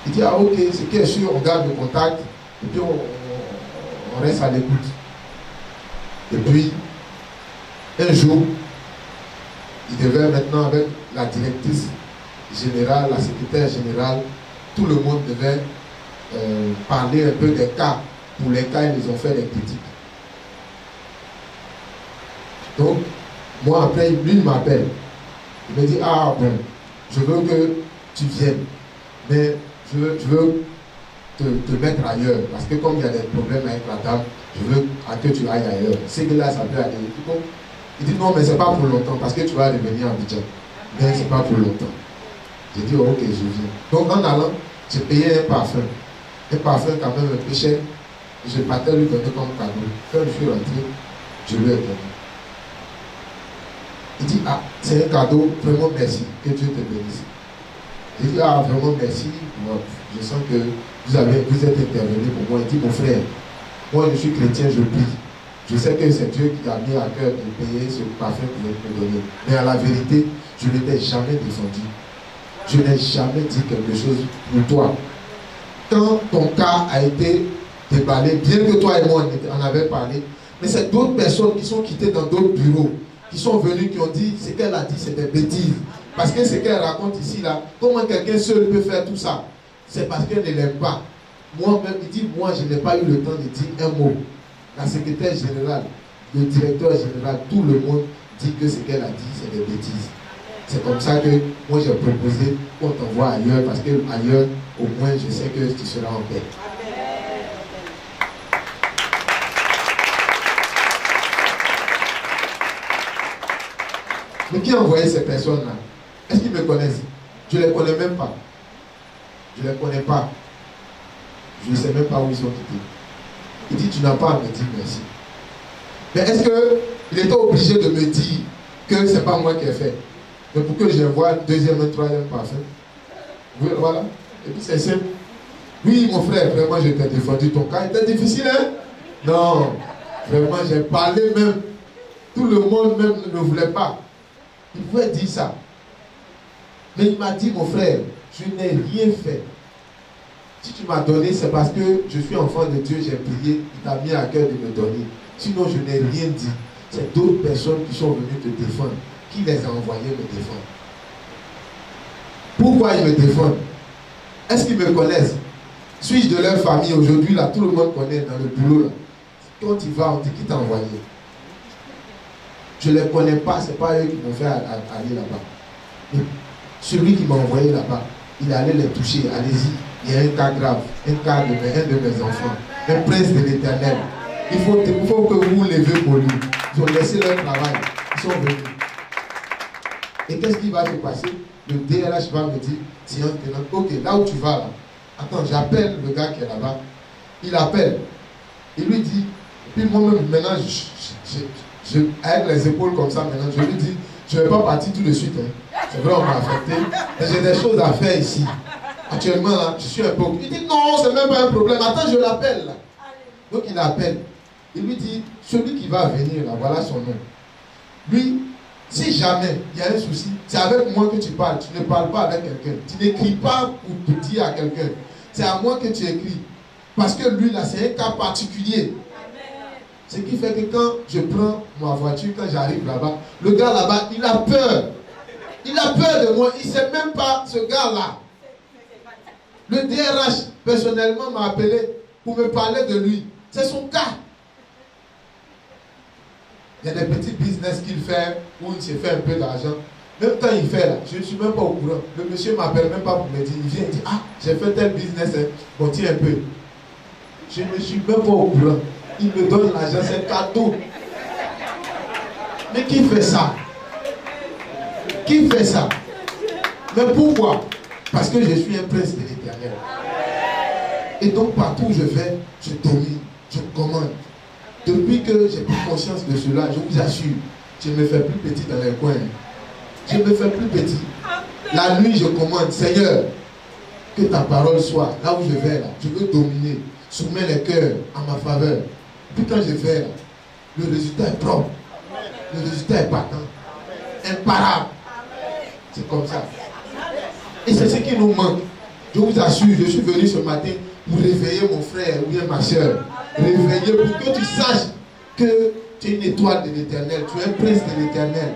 Il dit, ah ok, c'est bien sûr, on garde le contact et puis on reste à l'écoute. Et puis, un jour, il devait maintenant, avec la directrice générale, la secrétaire générale, tout le monde devait parler un peu des cas. Pour les cas, ils ont fait des critiques. Donc, moi, après, lui, il m'appelle. Il me dit, ah bon, je veux que tu viennes, mais je veux te mettre ailleurs. Parce que comme il y a des problèmes avec la dame, je veux que tu ailles ailleurs. C'est que là, ça peut aller. Il dit, non, mais c'est pas pour longtemps, parce que tu vas revenir à Abidjan. Mais c'est pas pour longtemps. J'ai dit, oh, ok, je viens. Donc, en allant, j'ai payé un parfum. Un parfum quand même un peu cher. Je partais lui donner comme cadeau. Quand je suis rentré, je lui ai donné. Il dit, ah, c'est un cadeau, vraiment merci, que Dieu te bénisse. J'ai dit, ah, vraiment merci. Bon, je sens que vous êtes intervenu pour moi. Il dit, mon frère, moi je suis chrétien, je prie. Je sais que c'est Dieu qui a mis à cœur de payer ce parfum que vous me donner. Mais à la vérité, je ne t'ai jamais défendu. Je n'ai jamais dit quelque chose pour toi. Quand ton cas a été déballé, bien que toi et moi on avait parlé, mais c'est d'autres personnes qui sont quittées dans d'autres bureaux, qui sont venues, qui ont dit ce qu'elle a dit, c'est des bêtises. Parce que ce qu'elle raconte ici, là, comment quelqu'un seul peut faire tout ça? C'est parce qu'elle ne l'aime pas. Moi-même, il dit, moi, je n'ai pas eu le temps de dire un mot. La secrétaire générale, le directeur général, tout le monde dit que ce qu'elle a dit, c'est des bêtises. C'est comme ça que moi, j'ai proposé qu'on t'envoie ailleurs, parce que ailleurs, au moins, je sais que tu seras en paix. Mais qui a envoyé ces personnes-là? Est-ce qu'ils me connaissent? Je ne les connais même pas. Je ne les connais pas. Je ne sais même pas où ils sont quittés. Il dit, tu n'as pas à me dire merci. Mais est-ce qu'il était obligé de me dire que ce n'est pas moi qui ai fait? Mais pour que j'envoie un deuxième, un troisième parfum. Voilà. Et puis c'est simple. Oui, mon frère, vraiment, je t'ai défendu. Ton cas était difficile, hein? Non. Vraiment, j'ai parlé même. Tout le monde même ne voulait pas. Il pouvait dire ça. Mais il m'a dit, mon frère, je n'ai rien fait. Si tu m'as donné, c'est parce que je suis enfant de Dieu, j'ai prié, il t'a mis à cœur de me donner. Sinon, je n'ai rien dit. C'est d'autres personnes qui sont venues te défendre. Qui les a envoyés me défendre? Pourquoi ils me défendent? Est-ce qu'ils me connaissent? Suis-je de leur famille? Aujourd'hui, là, tout le monde connaît dans le boulot. Là. Quand tu vas, on dit qui t'a envoyé. Je ne les connais pas, ce n'est pas eux qui m'ont fait aller là-bas. Celui qui m'a envoyé là-bas, il allait les toucher. Allez-y, il y a un cas grave, un cas de mes enfants, un prince de l'Éternel. Il faut que vous vous levez pour lui. Ils ont laissé leur travail, ils sont venus. Et qu'est-ce qui va se passer? Le DRH va me dire, tiens, ok, là où tu vas là, attends, j'appelle le gars qui est là-bas. Il appelle. Il lui dit, puis moi-même, maintenant, avec les épaules comme ça, maintenant, je lui dis, je ne vais pas partir tout de suite. Hein. C'est vrai, on m'a affecté. Mais j'ai des choses à faire ici. Actuellement, là, je suis un peu... Il dit, non, c'est même pas un problème. Attends, je l'appelle. Donc, il appelle. Il lui dit, celui qui va venir, là, voilà son nom. Lui, si jamais il y a un souci, c'est avec moi que tu parles. Tu ne parles pas avec quelqu'un. Tu n'écris pas pour te dire à quelqu'un. C'est à moi que tu écris. Parce que lui, là, c'est un cas particulier. Ce qui fait que quand je prends ma voiture, quand j'arrive là-bas, le gars là-bas, il a peur. Il a peur de moi. Il ne sait même pas ce gars-là. Le DRH, personnellement, m'a appelé pour me parler de lui. C'est son cas. Il y a des petits business qu'il fait où il se fait un peu d'argent. Même quand il fait là, je ne suis même pas au courant. Le monsieur ne m'appelle même pas pour me dire. Il vient et dit, ah, j'ai fait tel business. Hein. Bon, tiens un peu. Je ne suis même pas au courant. Il me donne l'argent, c'est un cadeau. Mais qui fait ça? Qui fait ça? Mais pourquoi? Parce que je suis un prince de l'Éternel. Et donc partout où je vais, je domine, je commande. Depuis que j'ai pris conscience de cela, je vous assure, je me fais plus petit dans les coins. Je me fais plus petit. La nuit, je commande, Seigneur, que ta parole soit là où je vais, là. Je veux dominer, soumettre les cœurs à ma faveur. Puis quand je vais là, le résultat est propre. Le résultat est patent. Imparable. C'est comme ça. Et c'est ce qui nous manque. Je vous assure, je suis venu ce matin pour réveiller mon frère ou bien ma soeur. Réveiller pour que tu saches que tu es une étoile de l'Éternel, tu es un prince de l'Éternel.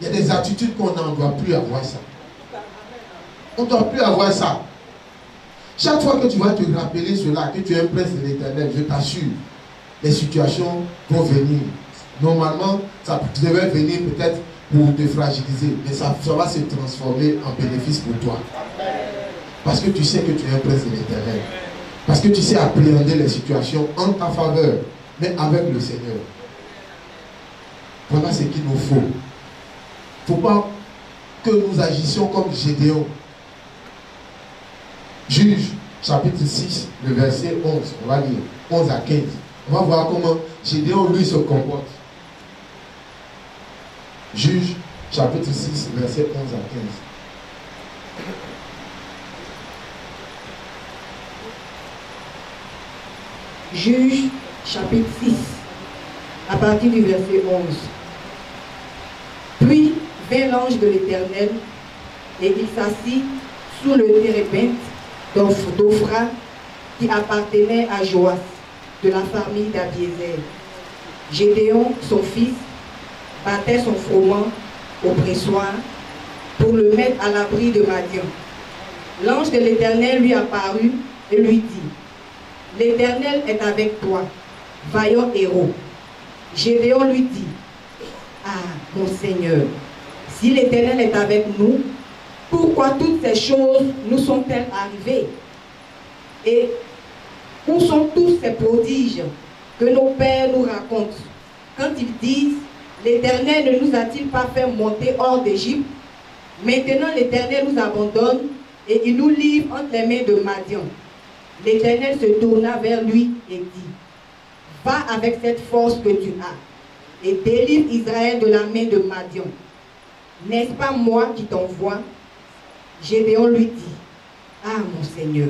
Il y a des attitudes qu'on n'en doit plus avoir ça. On ne doit plus avoir ça. Chaque fois que tu vas te rappeler cela, que tu es un prince de l'Éternel, je t'assure, les situations vont venir. Normalement, ça devait venir peut-être pour te fragiliser, mais ça va se transformer en bénéfice pour toi. Parce que tu sais que tu es un prince de l'Éternel. Parce que tu sais appréhender les situations en ta faveur, mais avec le Seigneur. Voilà ce qu'il nous faut. Il ne faut pas que nous agissions comme Gédéon. Juge, chapitre 6, le verset 11, on va lire, 11 à 15. On va voir comment Gédéon, lui, se comporte. Juge, chapitre 6, verset 11 à 15. Juge, chapitre 6, à partir du verset 11. Puis vint l'ange de l'Éternel, et il s'assit sous le térébinthe d'Ophra, qui appartenait à Joas, de la famille d'Abiézer. Gédéon, son fils, battait son froment au pressoir pour le mettre à l'abri de Madian. L'ange de l'Éternel lui apparut et lui dit: l'Éternel est avec toi, vaillant héros. Gédéon lui dit: ah, mon Seigneur, si l'Éternel est avec nous, pourquoi toutes ces choses nous sont-elles arrivées? Et où sont tous ces prodiges que nos pères nous racontent, quand ils disent: l'Éternel ne nous a-t-il pas fait monter hors d'Égypte? Maintenant l'Éternel nous abandonne et il nous livre entre les mains de Madian. L'Éternel se tourna vers lui et dit: va avec cette force que tu as et délivre Israël de la main de Madian. N'est-ce pas moi qui t'envoie? Gédéon lui dit: ah, mon Seigneur,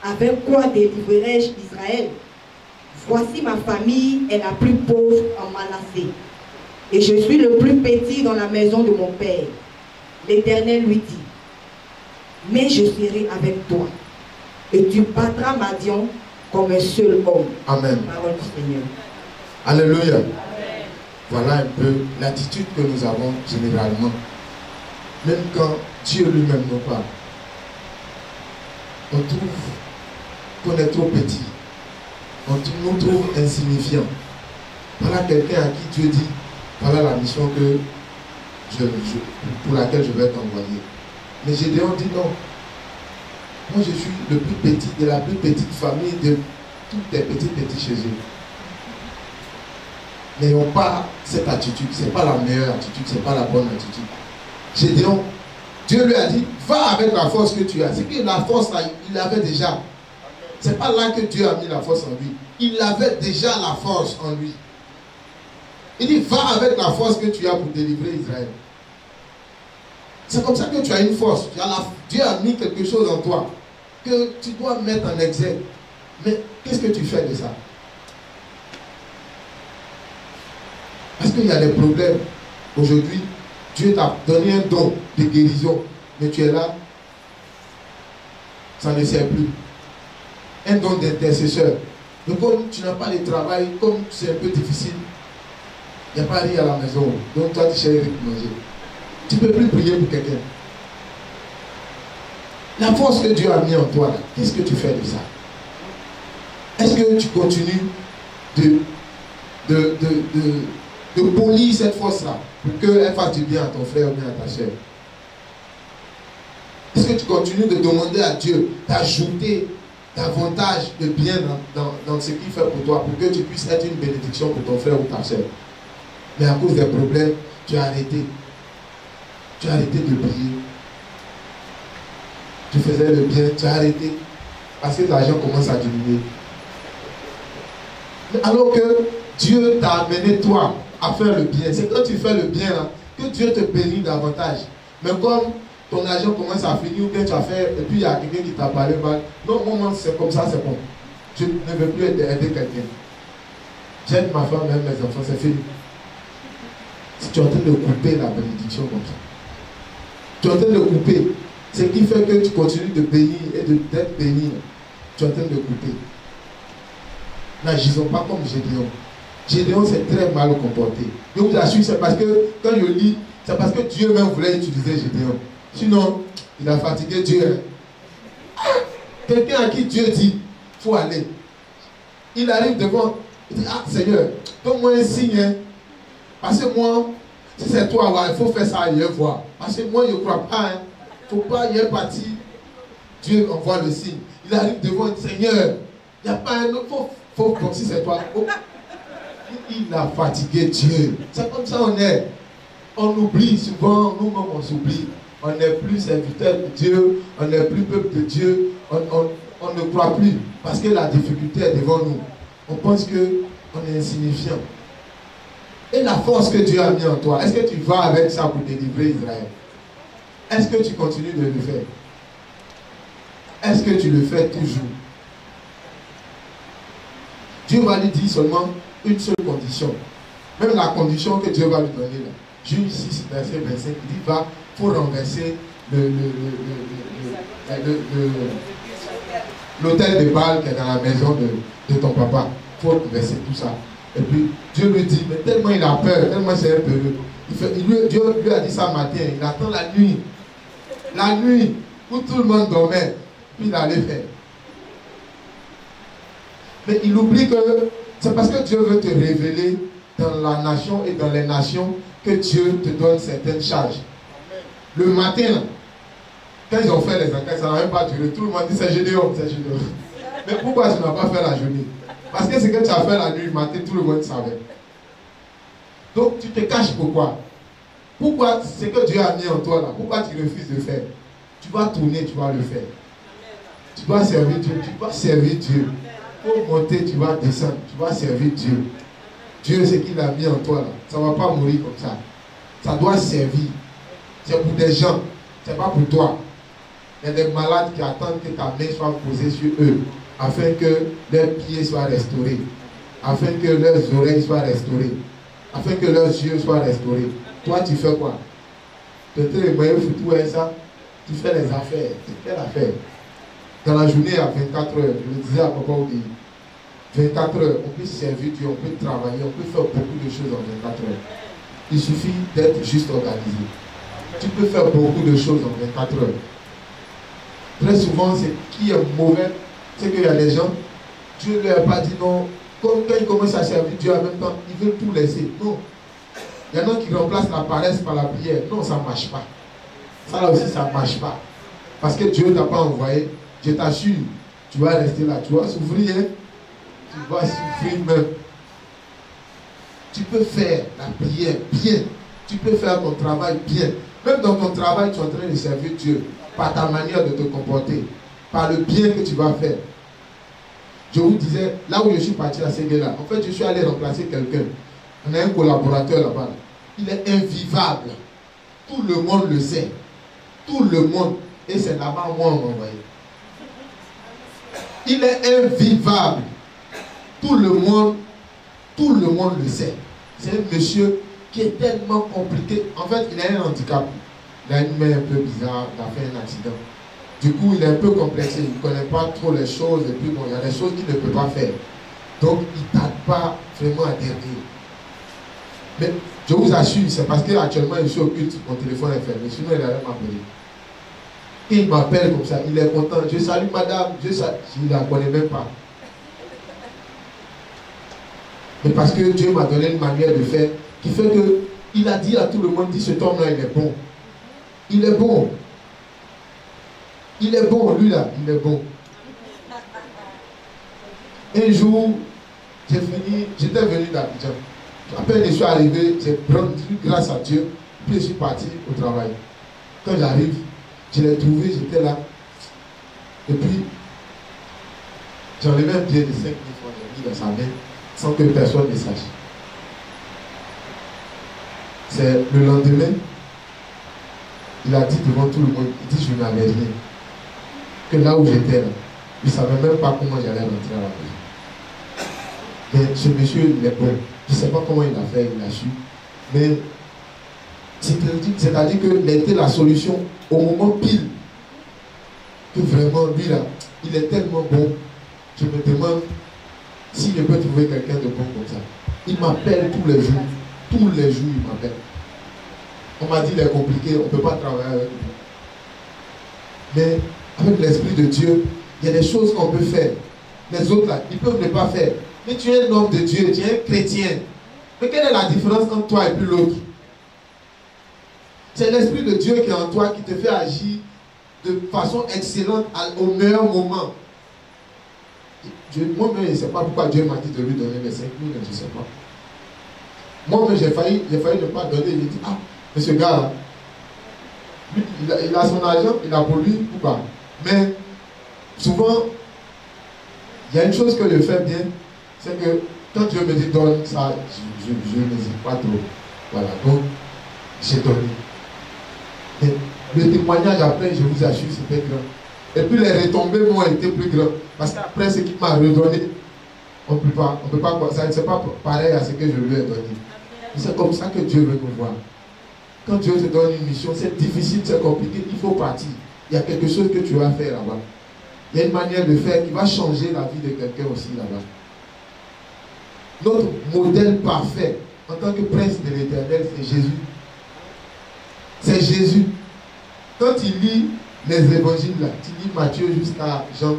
avec quoi délivrerai-je Israël? Voici, ma famille est la plus pauvre en Manassé, et je suis le plus petit dans la maison de mon père. L'Éternel lui dit: mais je serai avec toi, et tu battras Madian comme un seul homme. Amen. Parole du Seigneur. Alléluia. Amen. Voilà un peu l'attitude que nous avons généralement. Même quand Dieu lui-même nous parle, on trouve qu'on est trop petit. On nous trouve insignifiants. Voilà quelqu'un à qui Dieu dit: voilà la mission pour laquelle je vais t'envoyer. Mais Gédéon dit: non. Moi je suis le plus petit de la plus petite famille de toutes les petits chez eux. N'ayons pas cette attitude. Ce n'est pas la meilleure attitude, ce n'est pas la bonne attitude. Gédéon, Dieu lui a dit: va avec la force que tu as. C'est que la force là, il l'avait déjà. Ce n'est pas là que Dieu a mis la force en lui. Il avait déjà la force en lui. Il dit: va avec la force que tu as pour délivrer Israël. C'est comme ça que tu as une force. Dieu a mis quelque chose en toi que tu dois mettre en exergue. Mais qu'est-ce que tu fais de ça? Parce qu'il y a des problèmes. Aujourd'hui, Dieu t'a donné un don de guérison, mais tu es là, ça ne sert plus. Un don d'intercesseur. Donc comme tu n'as pas de travail, comme c'est un peu difficile, il n'y a pas rien à la maison. Donc toi tu cherches à manger. Tu ne peux plus prier pour quelqu'un. La force que Dieu a mis en toi, qu'est-ce que tu fais de ça? Est-ce que tu continues de polir cette force-là pour qu'elle fasse du bien à ton frère ou bien à ta soeur? Est-ce que tu continues de demander à Dieu d'ajouter davantage de bien dans ce qu'il fait pour toi, pour que tu puisses être une bénédiction pour ton frère ou ta soeur? Mais à cause des problèmes, tu as arrêté. Tu as arrêté de prier. Tu faisais le bien, tu as arrêté parce que l'argent commence à diminuer. Alors que Dieu t'a amené toi à faire le bien. C'est quand tu fais le bien là, que Dieu te bénit davantage. Mais comme ton argent commence à finir ou bien tu as fait et puis il y a quelqu'un qui t'a parlé mal, non, moi c'est comme ça, c'est bon. Je ne veux plus aider quelqu'un. J'aide ma femme, même mes enfants, c'est fini. Si tu es en train de couper la bénédiction comme ça, tu es en train de couper. Ce qui fait que tu continues de bénir et d'être béni, tu es en train de couper. N'agissons pas comme Gédéon. Gédéon s'est très mal comporté. Je vous assure, c'est parce que, quand je lis, c'est parce que Dieu même voulait utiliser Gédéon. Sinon, il a fatigué Dieu. Quelqu'un à qui Dieu dit, il faut aller. Il arrive devant, il dit, ah Seigneur, donne-moi un signe. Hein. Parce que moi, si c'est toi, il faut faire ça ailleurs voir. Parce que moi, je ne crois pas. Il ne faut pas y être parti. Dieu envoie le signe. Il arrive devant, il dit, Seigneur, il n'y a pas un autre, faut comme si c'est toi. Oh. Il a fatigué Dieu. C'est comme ça on est. On oublie souvent, nous-mêmes on s'oublie. On n'est plus serviteur de Dieu, on n'est plus peuple de Dieu, on ne croit plus. Parce que la difficulté est devant nous. On pense qu'on est insignifiant. Et la force que Dieu a mis en toi, est-ce que tu vas avec ça pour délivrer Israël? Est-ce que tu continues de le faire? Est-ce que tu le fais toujours? Dieu va lui dire seulement une seule condition. Même la condition que Dieu va lui donner là. Juge 6, verset 25, il dit, va, pour renverser l'autel de Baal qui est dans la maison de ton papa. Il faut renverser tout ça. Et puis Dieu lui dit, mais tellement il a peur, tellement c'est un peureux. Dieu lui a dit ça matin, il attend la nuit. La nuit, où tout le monde dormait, puis il allait faire. Mais il oublie que c'est parce que Dieu veut te révéler dans la nation et dans les nations que Dieu te donne certaines charges. Le matin, quand ils ont fait les enquêtes, ça n'a même pas duré. Tout le monde dit c'est Gédéon, c'est Gédéon. Mais pourquoi tu n'as pas fait la journée? Parce que ce que tu as fait la nuit, le matin, tout le monde savait. Donc tu te caches pourquoi? Pourquoi ce que Dieu a mis en toi là, pourquoi tu refuses de faire? Tu vas tourner, tu vas le faire. Tu dois servir Dieu, tu dois servir Dieu. Pour monter, tu vas descendre, tu vas servir Dieu. Dieu, ce qu'il a mis en toi là, ça ne va pas mourir comme ça. Ça doit servir. C'est pour des gens, c'est pas pour toi. Il y a des malades qui attendent que ta main soit posée sur eux, afin que leurs pieds soient restaurés, afin que leurs oreilles soient restaurées, afin que leurs yeux soient restaurés. Toi, tu fais quoi? Tu te réveilles, ça, tu fais les affaires. C'est quelle affaire? Dans la journée à 24 heures, je le disais à papa au début, 24 heures, on peut servir Dieu, on peut travailler, on peut faire beaucoup de choses en 24 heures. Il suffit d'être juste organisé. Tu peux faire beaucoup de choses en 24 heures. Très souvent, c'est qui est mauvais, c'est qu'il y a des gens, Dieu ne leur a pas dit non. Comme quand ils commencent à servir Dieu en même temps, ils veulent tout laisser. Non. Il y en a qui remplacent la paresse par la prière. Non, ça ne marche pas. Ça là aussi, ça ne marche pas. Parce que Dieu ne t'a pas envoyé. Je t'assure, tu vas rester là. Tu vas souffrir. Hein? Tu vas souffrir même. Tu peux faire la prière bien. Tu peux faire ton travail bien. Même dans ton travail, tu es en train de servir Dieu. Par ta manière de te comporter. Par le bien que tu vas faire. Je vous disais, là où je suis parti à Séguéla, en fait, je suis allé remplacer quelqu'un. On a un collaborateur là-bas. Il est invivable. Tout le monde le sait. Tout le monde. Et c'est là-bas, moi, on m'a envoyé. Il est invivable. Tout le monde le sait. C'est un monsieur qui est tellement compliqué. En fait, il a un handicap. Il a une main un peu bizarre. Il a fait un accident. Du coup, il est un peu complexé. Il ne connaît pas trop les choses. Et puis, bon, il y a des choses qu'il ne peut pas faire. Donc, il ne tarde pas vraiment à derrière. Mais je vous assure, c'est parce qu'actuellement, je suis au culte, mon téléphone est fermé. Sinon, il allait m'appeler. Et il m'appelle comme ça. Il est content. Je salue madame. Je ne la connais même pas. Mais parce que Dieu m'a donné une manière de faire qui fait que il a dit à tout le monde, dit cet homme-là, il est bon. Il est bon. Il est bon, lui là, il est bon. Un jour, j'étais venu d'Abidjan. À peine je suis arrivé, j'ai rendu grâce à Dieu, puis je suis parti au travail. Quand j'arrive, je l'ai trouvé, j'étais là. Et puis, j'ai enlevé un billet de 5 000 francs, j'ai mis dans sa main, sans que personne ne sache. C'est le lendemain, il a dit devant tout le monde, il dit je n'avais rien. Que là où j'étais là, il ne savait même pas comment j'allais rentrer à la maison. Mais ce monsieur, il est bon. Je ne sais pas comment il a fait, il a su. Mais c'est-à-dire qu'il était la solution au moment pile. Que vraiment, lui là, il est tellement bon. Je me demande si je peux trouver quelqu'un de bon comme ça. Il m'appelle tous les jours. Tous les jours, il m'appelle. On m'a dit, il est compliqué, on ne peut pas travailler avec lui. Mais avec l'Esprit de Dieu, il y a des choses qu'on peut faire. Les autres, là, ils peuvent ne pas faire. Mais tu es un homme de Dieu, tu es un chrétien. Mais quelle est la différence entre toi et puis l'autre? C'est l'Esprit de Dieu qui est en toi, qui te fait agir de façon excellente au meilleur moment. Moi-même, je ne sais pas pourquoi Dieu m'a dit de lui donner les 5 000, je ne sais pas. Moi-même, j'ai failli ne pas donner. Il dit, ah, mais ce gars-là, il a son argent, il a pour lui, pourquoi? Mais souvent, il y a une chose que je fais bien, c'est que quand Dieu me dit donne ça, je n'hésite pas trop. Voilà, donc j'ai donné. Et le témoignage après, je vous assure, c'était grand. Et puis les retombées m'ont été plus grandes. Parce qu'après ce qu'il m'a redonné, on ne peut pas, ça ne c'est pas pareil à ce que je lui ai donné. C'est comme ça que Dieu veut nous voir. Quand Dieu te donne une mission, c'est difficile, c'est compliqué, il faut partir. Il y a quelque chose que tu vas faire là-bas. Il y a une manière de faire qui va changer la vie de quelqu'un aussi là-bas. Notre modèle parfait en tant que prince de l'Éternel, c'est Jésus. C'est Jésus. Quand tu lis les évangiles là, tu lis Matthieu jusqu'à Jean,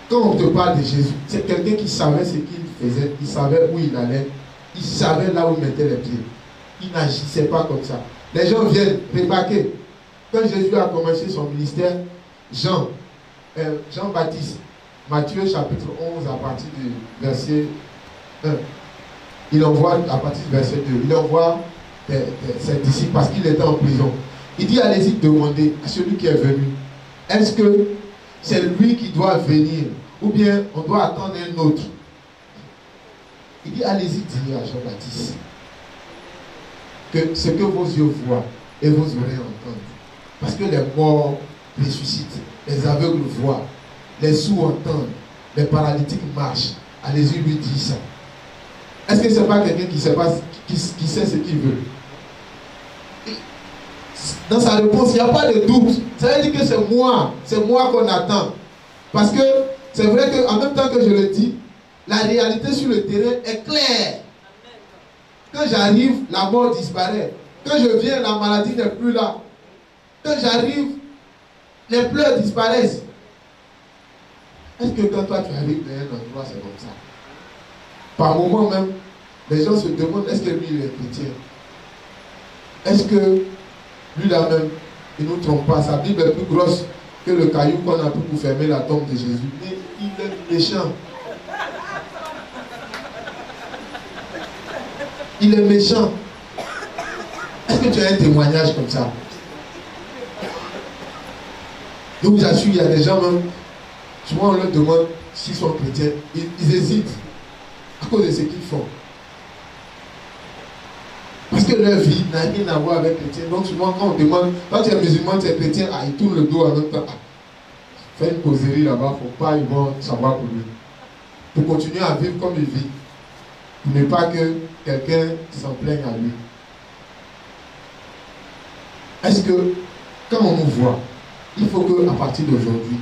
quand on te parle de Jésus, c'est quelqu'un qui savait ce qu'il faisait, il savait où il allait, il savait là où il mettait les pieds. Il n'agissait pas comme ça. Les gens viennent remarquer. Quand Jésus a commencé son ministère, Jean-Baptiste, Matthieu chapitre 11 à partir du verset 1, il envoie à partir du verset 2, il envoie ses disciples parce qu'il était en prison. Il dit, allez-y demander à celui qui est venu, est-ce que c'est lui qui doit venir ou bien on doit attendre un autre? Il dit, allez-y dire à Jean-Baptiste que ce que vos yeux voient et vos oreilles entendent. Parce que les morts ressuscitent, les aveugles voient, les sourds entendent, les paralytiques marchent. Allez-y lui dire ça. Est-ce que ce n'est pas quelqu'un qui sait ce qu'il veut? Dans sa réponse, il n'y a pas de doute. Ça veut dire que c'est moi qu'on attend. Parce que c'est vrai qu'en même temps que je le dis, la réalité sur le terrain est claire. Quand j'arrive, la mort disparaît. Quand je viens, la maladie n'est plus là. Quand j'arrive, les pleurs disparaissent. Est-ce que quand toi tu arrives dans un endroit, c'est comme ça? Par moment même, les gens se demandent, est-ce que lui il est chrétien? Est-ce que lui là même, il ne nous trompe pas? Sa Bible est plus grosse que le caillou qu'on a pris pour fermer la tombe de Jésus. Mais il est méchant. Il est méchant. Est-ce que tu as un témoignage comme ça? Je vous assure, il y a des gens même, souvent on leur demande s'ils sont chrétiens, ils hésitent à cause de ce qu'ils font. Parce que leur vie n'a rien à voir avec les chrétiens. Donc souvent quand on demande, quand tu es musulman, tu es chrétien, ils tournent le dos en même temps. Fais une causerie là-bas, il ne faut pas, ils vont savoir pour lui. Pour continuer à vivre comme il vit. Pour ne pas que quelqu'un s'en plaigne à lui. Est-ce que quand on nous voit, il faut qu'à partir d'aujourd'hui,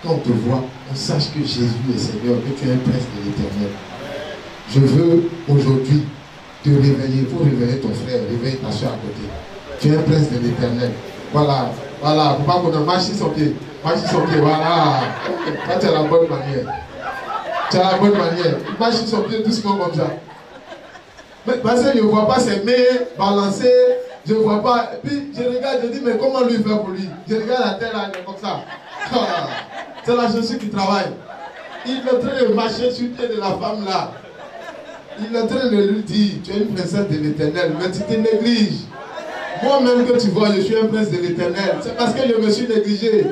quand on te voit, on sache que Jésus est Seigneur, que tu es un prince de l'Éternel. Je veux aujourd'hui te réveiller, pour réveiller ton frère, réveiller ta soeur à côté. Tu es un prince de l'Éternel. Voilà, voilà, faut pas qu'on a marché son pied. Marche son pied, voilà. Ça, tu as la bonne manière. Tu as la bonne manière. Marche son pied doucement comme ça. Mais parce que je ne vois pas ses mains balancer. Je ne vois pas. Et puis je regarde, je dis, mais comment lui faire pour lui? Je regarde la terre là, comme ça. C'est la chaussure qui travaille. Il est en train de marcher sur le pied de la femme là. Il est en train de lui dire, tu es une princesse de l'Éternel, mais tu te négliges. Moi-même que tu vois, je suis un prince de l'Éternel. C'est parce que je me suis négligé.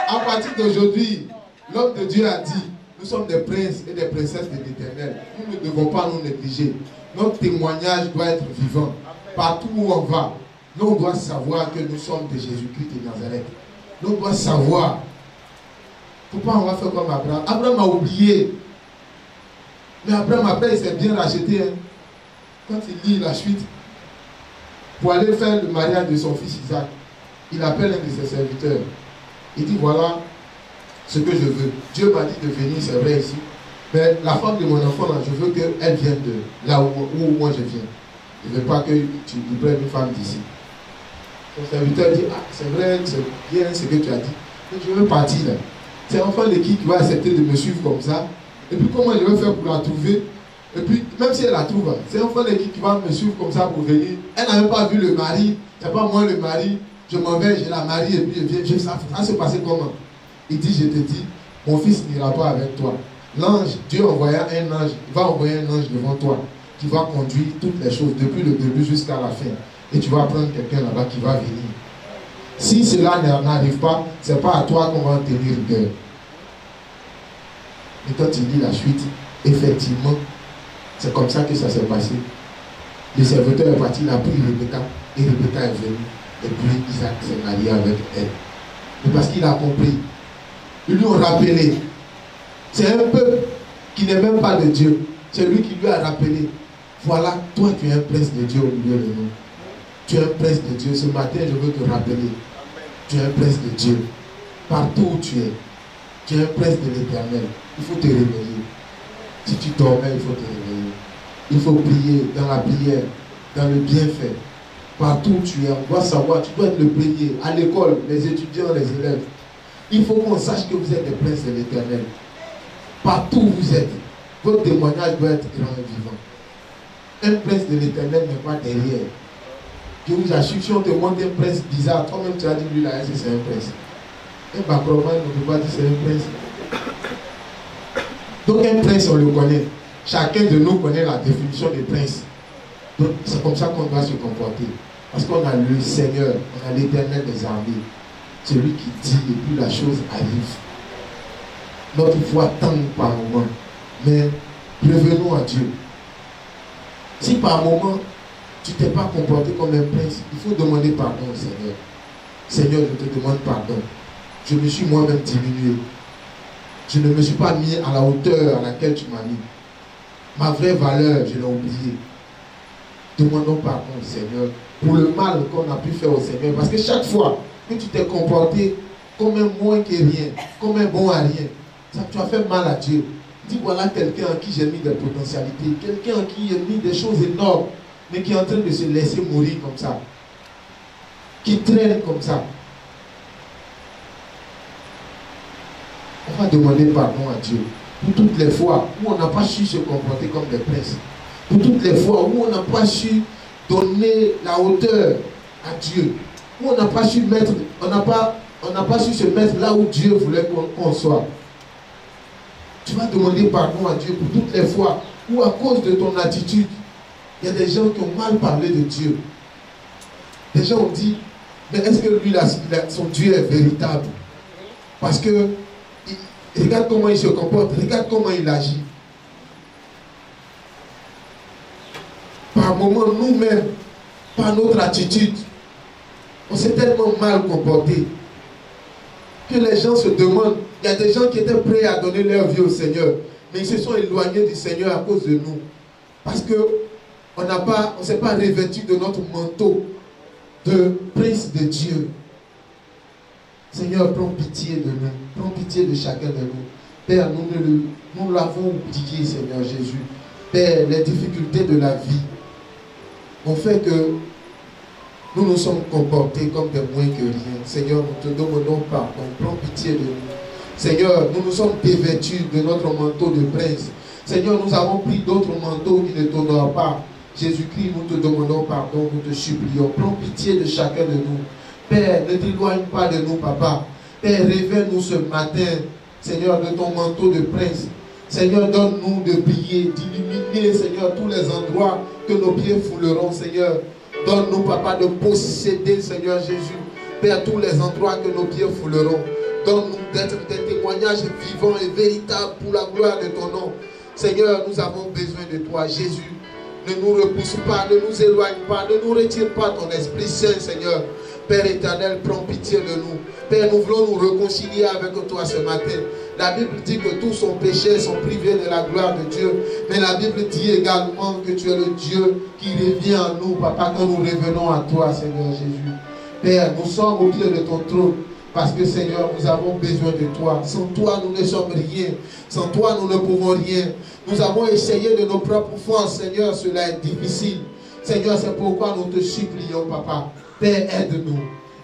À partir d'aujourd'hui, l'homme de Dieu a dit, nous sommes des princes et des princesses de l'Éternel. Nous ne devons pas nous négliger. Notre témoignage doit être vivant. Partout où on va, nous on doit savoir que nous sommes de Jésus-Christ de Nazareth. Nous on doit savoir. Pourquoi on va faire comme Abraham? Abraham a oublié. Mais Abraham après il s'est bien racheté. Hein. Quand il lit la suite, pour aller faire le mariage de son fils Isaac, il appelle un de ses serviteurs. Il dit voilà ce que je veux. Dieu m'a dit de venir, c'est vrai ici. Mais la femme de mon enfant, là, je veux qu'elle vienne de là où moi je viens. Je ne veux pas que tu prennes une femme d'ici. Son serviteur dit, ah, c'est vrai, c'est bien ce que tu as dit. Mais je veux partir là. C'est un enfant de qui va accepter de me suivre comme ça. Et puis comment je vais faire pour la trouver? Et puis, même si elle la trouve, c'est un enfant de qui va me suivre comme ça pour venir. Elle n'a même pas vu le mari. C'est pas moi le mari. Je m'en vais, je la marie et puis je viens. Ça va se passer comment? Il dit, je te dis, mon fils n'ira pas avec toi. L'ange, Dieu envoya un ange, il va envoyer un ange devant toi qui va conduire toutes les choses depuis le début jusqu'à la fin. Et tu vas prendre quelqu'un là-bas qui va venir. Si cela n'arrive pas, ce n'est pas à toi qu'on va tenir rigueur. Et quand tu lis la suite, effectivement, c'est comme ça que ça s'est passé. Le serviteur est parti, il a pris Rebecca, et Rebecca est venue. Et puis Isaac s'est marié avec elle. Mais parce qu'il a compris, ils lui ont rappelé. C'est un peuple qui n'est même pas de Dieu. C'est lui qui lui a rappelé. Voilà, toi tu es un prince de Dieu au milieu de nous. Tu es un prince de Dieu. Ce matin, je veux te rappeler. Tu es un prince de Dieu. Partout où tu es. Tu es un prince de l'Éternel. Il faut te réveiller. Si tu dormais, il faut te réveiller. Il faut prier dans la prière, dans le bienfait. Partout où tu es, on doit savoir, tu dois être le premier. À l'école, les étudiants, les élèves. Il faut qu'on sache que vous êtes des princes de l'Éternel. Partout où vous êtes, votre témoignage doit être grand et vivant. Un prince de l'Éternel n'est pas derrière. Je vous assure, si on te montre un prince bizarre, toi-même tu as dit lui là, c'est un prince. Un bacroman ne peut pas dire c'est un prince. Donc un prince, on le connaît. Chacun de nous connaît la définition de prince. Donc c'est comme ça qu'on doit se comporter. Parce qu'on a le Seigneur, on a l'Éternel des armées. Celui qui dit et puis la chose arrive. Notre foi tangue par moment. Mais revenons à Dieu. Si par moment, tu ne t'es pas comporté comme un prince, il faut demander pardon au Seigneur. Seigneur, je te demande pardon. Je me suis moi-même diminué. Je ne me suis pas mis à la hauteur à laquelle tu m'as mis. Ma vraie valeur, je l'ai oubliée. Demandons pardon au Seigneur pour le mal qu'on a pu faire au Seigneur. Parce que chaque fois que tu t'es comporté comme un moins que rien, comme un bon à rien, ça, tu as fait mal à Dieu. Dis voilà quelqu'un en qui j'ai mis des potentialités, quelqu'un en qui j'ai mis des choses énormes, mais qui est en train de se laisser mourir comme ça, qui traîne comme ça. On va demander pardon à Dieu pour toutes les fois où on n'a pas su se comporter comme des princes, pour toutes les fois où on n'a pas su donner la hauteur à Dieu, où on n'a pas su mettre, on n'a pas su se mettre là où Dieu voulait qu'on soit. Tu vas demander pardon à Dieu pour toutes les fois où à cause de ton attitude, il y a des gens qui ont mal parlé de Dieu. Des gens ont dit, mais est-ce que lui, son Dieu est véritable? Parce que regarde comment il se comporte, regarde comment il agit. Par moments, nous-mêmes, par notre attitude, on s'est tellement mal comporté que les gens se demandent. Il y a des gens qui étaient prêts à donner leur vie au Seigneur, mais ils se sont éloignés du Seigneur à cause de nous. Parce qu'on ne s'est pas revêtu de notre manteau de prince de Dieu. Seigneur, prends pitié de nous. Prends pitié de chacun de nous. Père, nous l'avons oublié, Seigneur Jésus. Père, les difficultés de la vie ont fait que nous nous sommes comportés comme des moins que rien. Seigneur, nous te demandons pardon. Prends pitié de nous. Seigneur, nous nous sommes dévêtus de notre manteau de prince. Seigneur, nous avons pris d'autres manteaux qui ne t'honorent pas. Jésus-Christ, nous te demandons pardon, nous te supplions. Prends pitié de chacun de nous. Père, ne t'éloigne pas de nous, Papa. Père, révèle-nous ce matin, Seigneur, de ton manteau de prince. Seigneur, donne-nous de briller, d'illuminer, Seigneur, tous les endroits que nos pieds fouleront, Seigneur. Donne-nous, Papa, de posséder, Seigneur Jésus, Père, tous les endroits que nos pieds fouleront. Donne-nous d'être des témoignages vivants et véritables pour la gloire de ton nom. Seigneur, nous avons besoin de toi, Jésus. Ne nous repousse pas, ne nous éloigne pas, ne nous retire pas ton Esprit Saint, Seigneur. Père éternel, prends pitié de nous. Père, nous voulons nous réconcilier avec toi ce matin. La Bible dit que tous sont péchés, sont privés de la gloire de Dieu. Mais la Bible dit également que tu es le Dieu qui revient à nous, Papa, quand nous revenons à toi, Seigneur Jésus. Père, nous sommes au pied de ton trône. Parce que Seigneur, nous avons besoin de toi. Sans toi, nous ne sommes rien. Sans toi, nous ne pouvons rien. Nous avons essayé de nos propres forces, Seigneur, cela est difficile. Seigneur, c'est pourquoi nous te supplions, Papa. Père, aide-nous.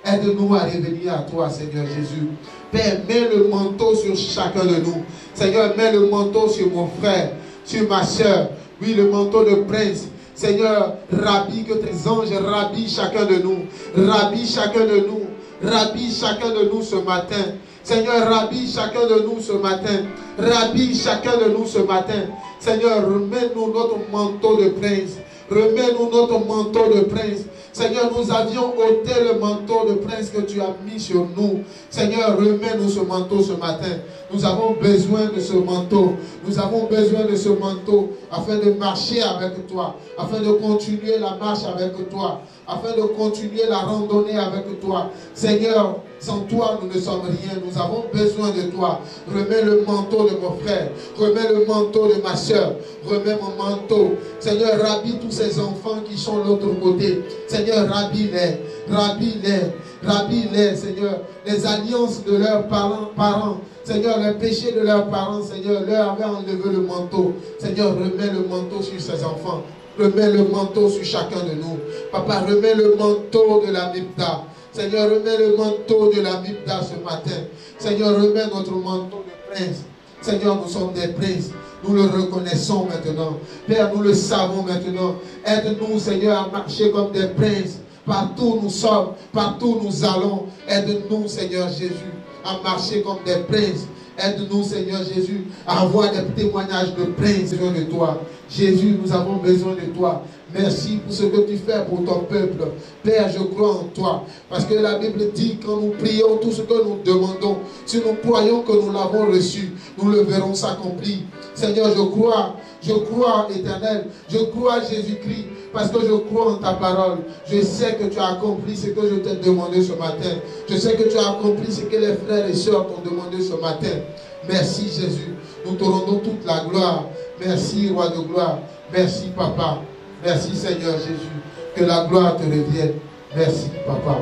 Aide-nous à revenir à toi, Seigneur Jésus. Père, mets le manteau sur chacun de nous. Seigneur, mets le manteau sur mon frère, sur ma soeur. Oui, le manteau de prince. Seigneur, rabis, que tes anges rabis chacun de nous. Rabis chacun de nous. Rabis chacun de nous ce matin. Seigneur, rabis chacun de nous ce matin. Rabis chacun de nous ce matin. Seigneur, remets-nous notre manteau de prince. Remets-nous notre manteau de prince. Seigneur, nous avions ôté le manteau de prince que tu as mis sur nous. Seigneur, remets-nous ce manteau ce matin. Nous avons besoin de ce manteau. Nous avons besoin de ce manteau afin de marcher avec toi, afin de continuer la marche avec toi, afin de continuer la randonnée avec toi. Seigneur, sans toi, nous ne sommes rien. Nous avons besoin de toi. Remets le manteau de mon frère. Remets le manteau de ma soeur. Remets mon manteau. Seigneur, rabis tous ces enfants qui sont de l'autre côté. Seigneur, rabis-les. Rabis-les. Rabis-les, Seigneur. Les alliances de leurs parents. Seigneur, les péchés de leurs parents, Seigneur, leur avait enlevé le manteau. Seigneur, remets le manteau sur ces enfants. Remets le manteau sur chacun de nous. Papa, remets le manteau de la Mipta. Seigneur, remets le manteau de la Mipta ce matin. Seigneur, remets notre manteau de prince. Seigneur, nous sommes des princes. Nous le reconnaissons maintenant. Père, nous le savons maintenant. Aide-nous, Seigneur, à marcher comme des princes. Partout où nous sommes, partout où nous allons. Aide-nous, Seigneur Jésus, à marcher comme des princes. Aide-nous, Seigneur Jésus, à avoir des témoignages de princes de toi. Jésus, nous avons besoin de toi. Merci pour ce que tu fais pour ton peuple. Père, je crois en toi. Parce que la Bible dit, quand nous prions, tout ce que nous demandons, si nous croyons que nous l'avons reçu, nous le verrons s'accomplir. Seigneur, je crois, Éternel, je crois Jésus-Christ, parce que je crois en ta parole. Je sais que tu as accompli ce que je t'ai demandé ce matin. Je sais que tu as accompli ce que les frères et sœurs t'ont demandé ce matin. Merci Jésus. Nous te rendons toute la gloire. Merci, Roi de gloire. Merci, Papa. Merci, Seigneur Jésus. Que la gloire te revienne. Merci, Papa.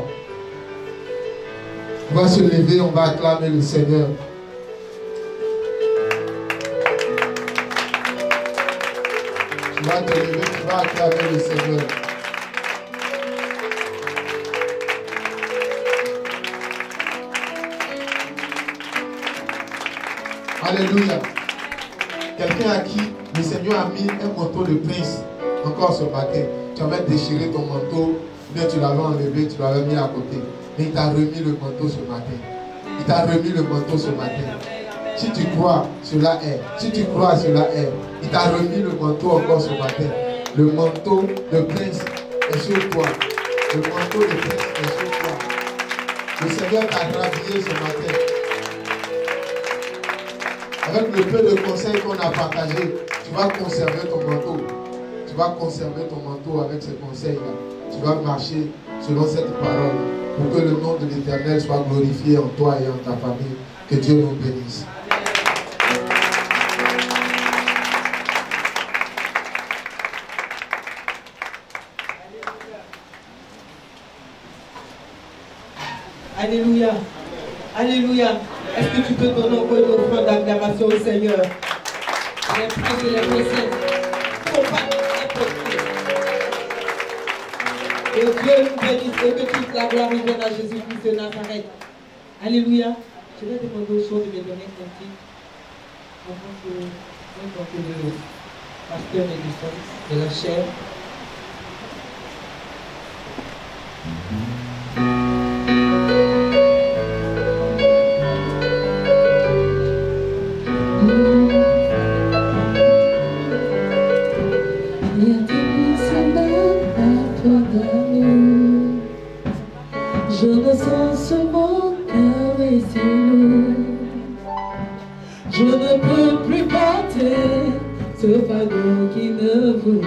On va se lever, on va acclamer le Seigneur. Tu vas te lever, tu vas acclamer le Seigneur. Alléluia. Quelqu'un à qui le Seigneur a mis un manteau de prince encore ce matin. Tu avais déchiré ton manteau, mais tu l'avais enlevé, tu l'avais mis à côté. Mais il t'a remis le manteau ce matin. Il t'a remis le manteau ce matin. Si tu crois, cela est. Si tu crois, cela est. Il t'a remis le manteau encore ce matin. Le manteau de prince est sur toi. Le manteau de prince est sur toi. Le Seigneur t'a rhabillé ce matin. Avec le peu de conseils qu'on a partagés, tu vas conserver ton manteau. Tu vas conserver ton manteau avec ces conseils-là. Tu vas marcher selon cette parole pour que le nom de l'Éternel soit glorifié en toi et en ta famille. Que Dieu nous bénisse. Alléluia. Alléluia. Est-ce que tu peux donner encore une offrande d'acclamation au Seigneur? Les prêtres et les précèdes. Et Dieu nous bénisse et que toute la gloire revienne à Jésus-Christ de Nazareth. Alléluia. Je vais demander aux choses de me donner un petit avant que le pasteur me descende de la chair. Je ressens ce mon cœur est si lourd. Je ne peux plus porter ce fardeau qui me vaut.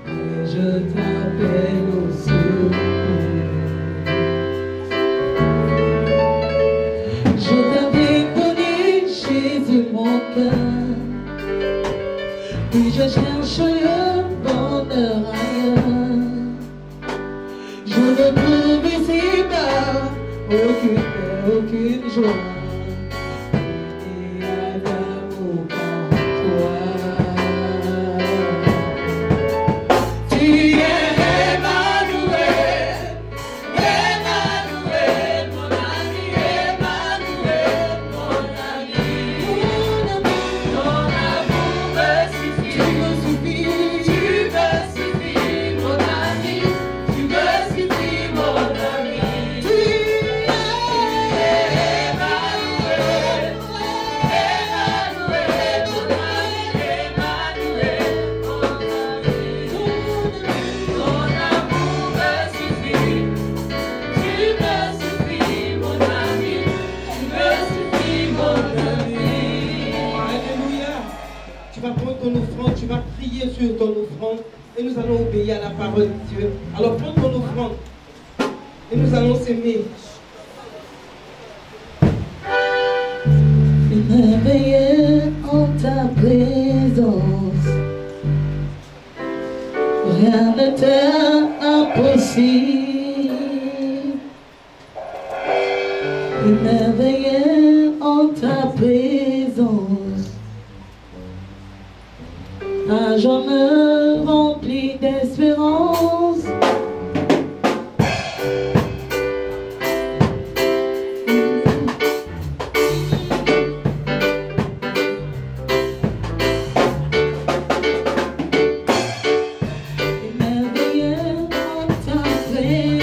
Et je t'appelle au secours. Je t'avais donné Jésus mon cœur. Et je cherche le bonheur ailleurs. Je ne trouve ici-bas aucune paix, aucune joie. Il y a d'amour qu'en toi. Tu es Emmanuel, Emmanuel, mon ami, Emmanuel, mon ami. Ton amour me suffit, tu me suffis, mon ami, tu me suffis, mon ami. Tu es Emmanuel, Emmanuel, mon ami, Emmanuel, mon ami. Ton amour me suffit, tu me suffis, mon ami, tu me suffis, mon ami. Alléluia. Tu vas prendre ton offrande, tu vas prier sur ton offrande et nous allons obéir à la parole de Dieu. Alors prends ton offrande et nous allons s'aimer. Merveilleux en ta présence, rien n'était impossible. Merveilleux en ta présence, un jour me rempli d'espérance. Merveilleux en ta présence.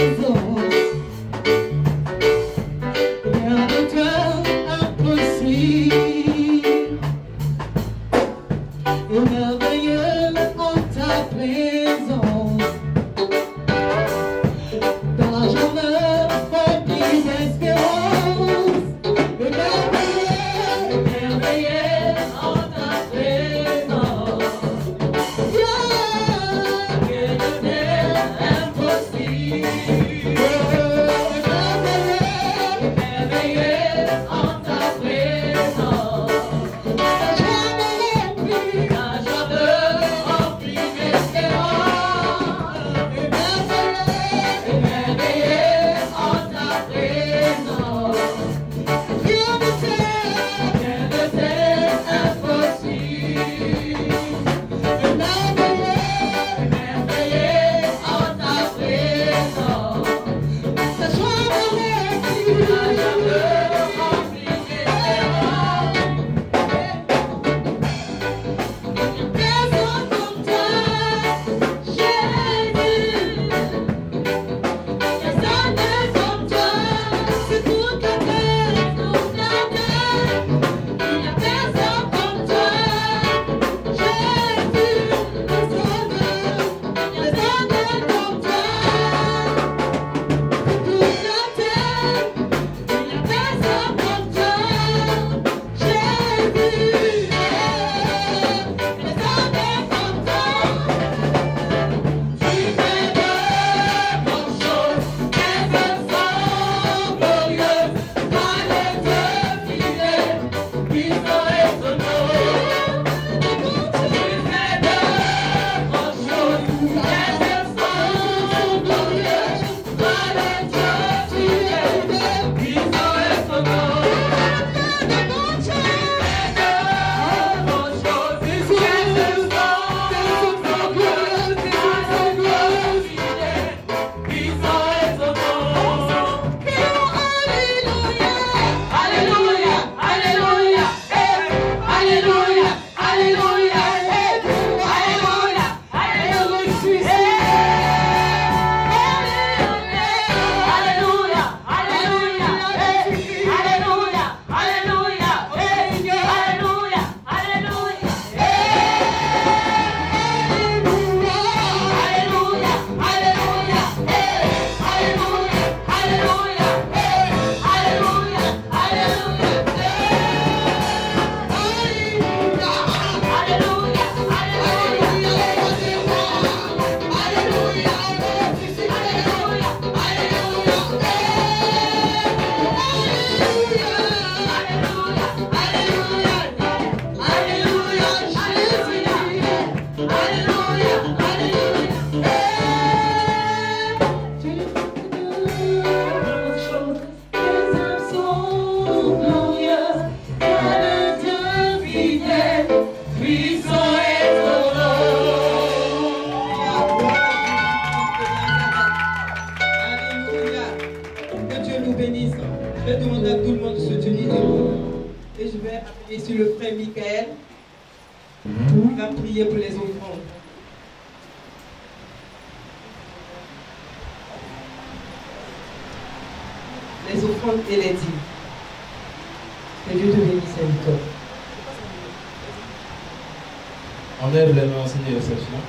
bénisse. Je vais demander à tout le monde de se tenir debout. Et je vais appuyer sur le frère Michael. Il va prier pour les offrandes. Les offrandes et les dîmes. Que Dieu te bénisse, Victor. On lève les mains en signe de réception.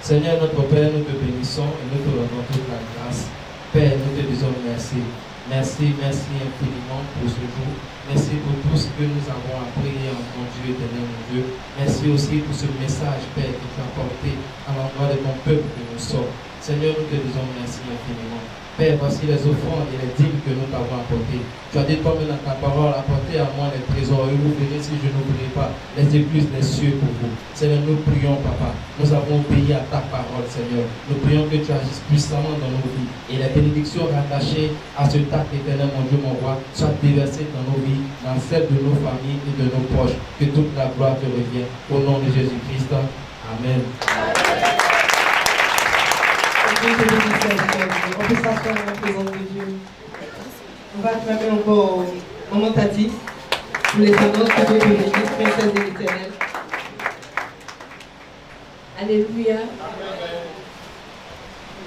Seigneur notre Père, nous te bénissons et nous te rendons toute la grâce. Père, nous te disons merci. Merci, merci infiniment pour ce jour. Merci pour tout ce que nous avons appris en ton Dieu, éternel mon Dieu. Merci aussi pour ce message, Père, que tu as porté à l'endroit de ton peuple que nous sommes. Seigneur, nous te disons merci infiniment. Père, voici les offrandes et les dîmes que nous t'avons apportées. Tu as dit toi-même dans ta parole, apportez à moi les trésors et vous verrez si je n'oublie pas les églises des cieux pour vous. Seigneur, nous prions, Papa. Nous avons obéi à ta parole, Seigneur. Nous prions que tu agisses puissamment dans nos vies. Et les bénédictions rattachées à ce acte éternel, mon Dieu, mon roi, soient déversées dans nos vies, dans celles de nos familles et de nos proches. Que toute la gloire te revienne. Au nom de Jésus-Christ. Amen. On peut s'asseoir en présence de Dieu. On va acclamer encore Maman Tati pour les annonces que Dieu te bénisse, princesse de l'Éternel. Alléluia.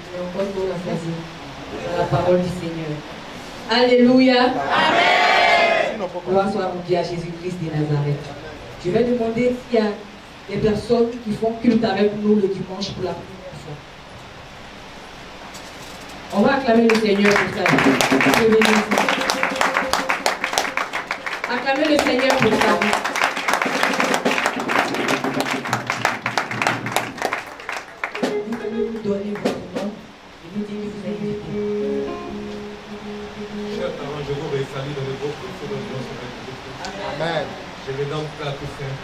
Et encore pour la phrase, la parole du Seigneur. Alléluia. Amen. Gloire soit rendue à Jésus-Christ de Nazareth. Je vais demander s'il y a des personnes qui font culte avec nous le dimanche pour la première fois. On va acclamer le Seigneur pour ça. Dieu bénisse. Acclamez le Seigneur pour ça. Vous allez nous donner votre nom et nous dire que vous avez été. Chers parents, je vous salue dans le beau profil de Dieu. Amen. Je vais donc là tout faire.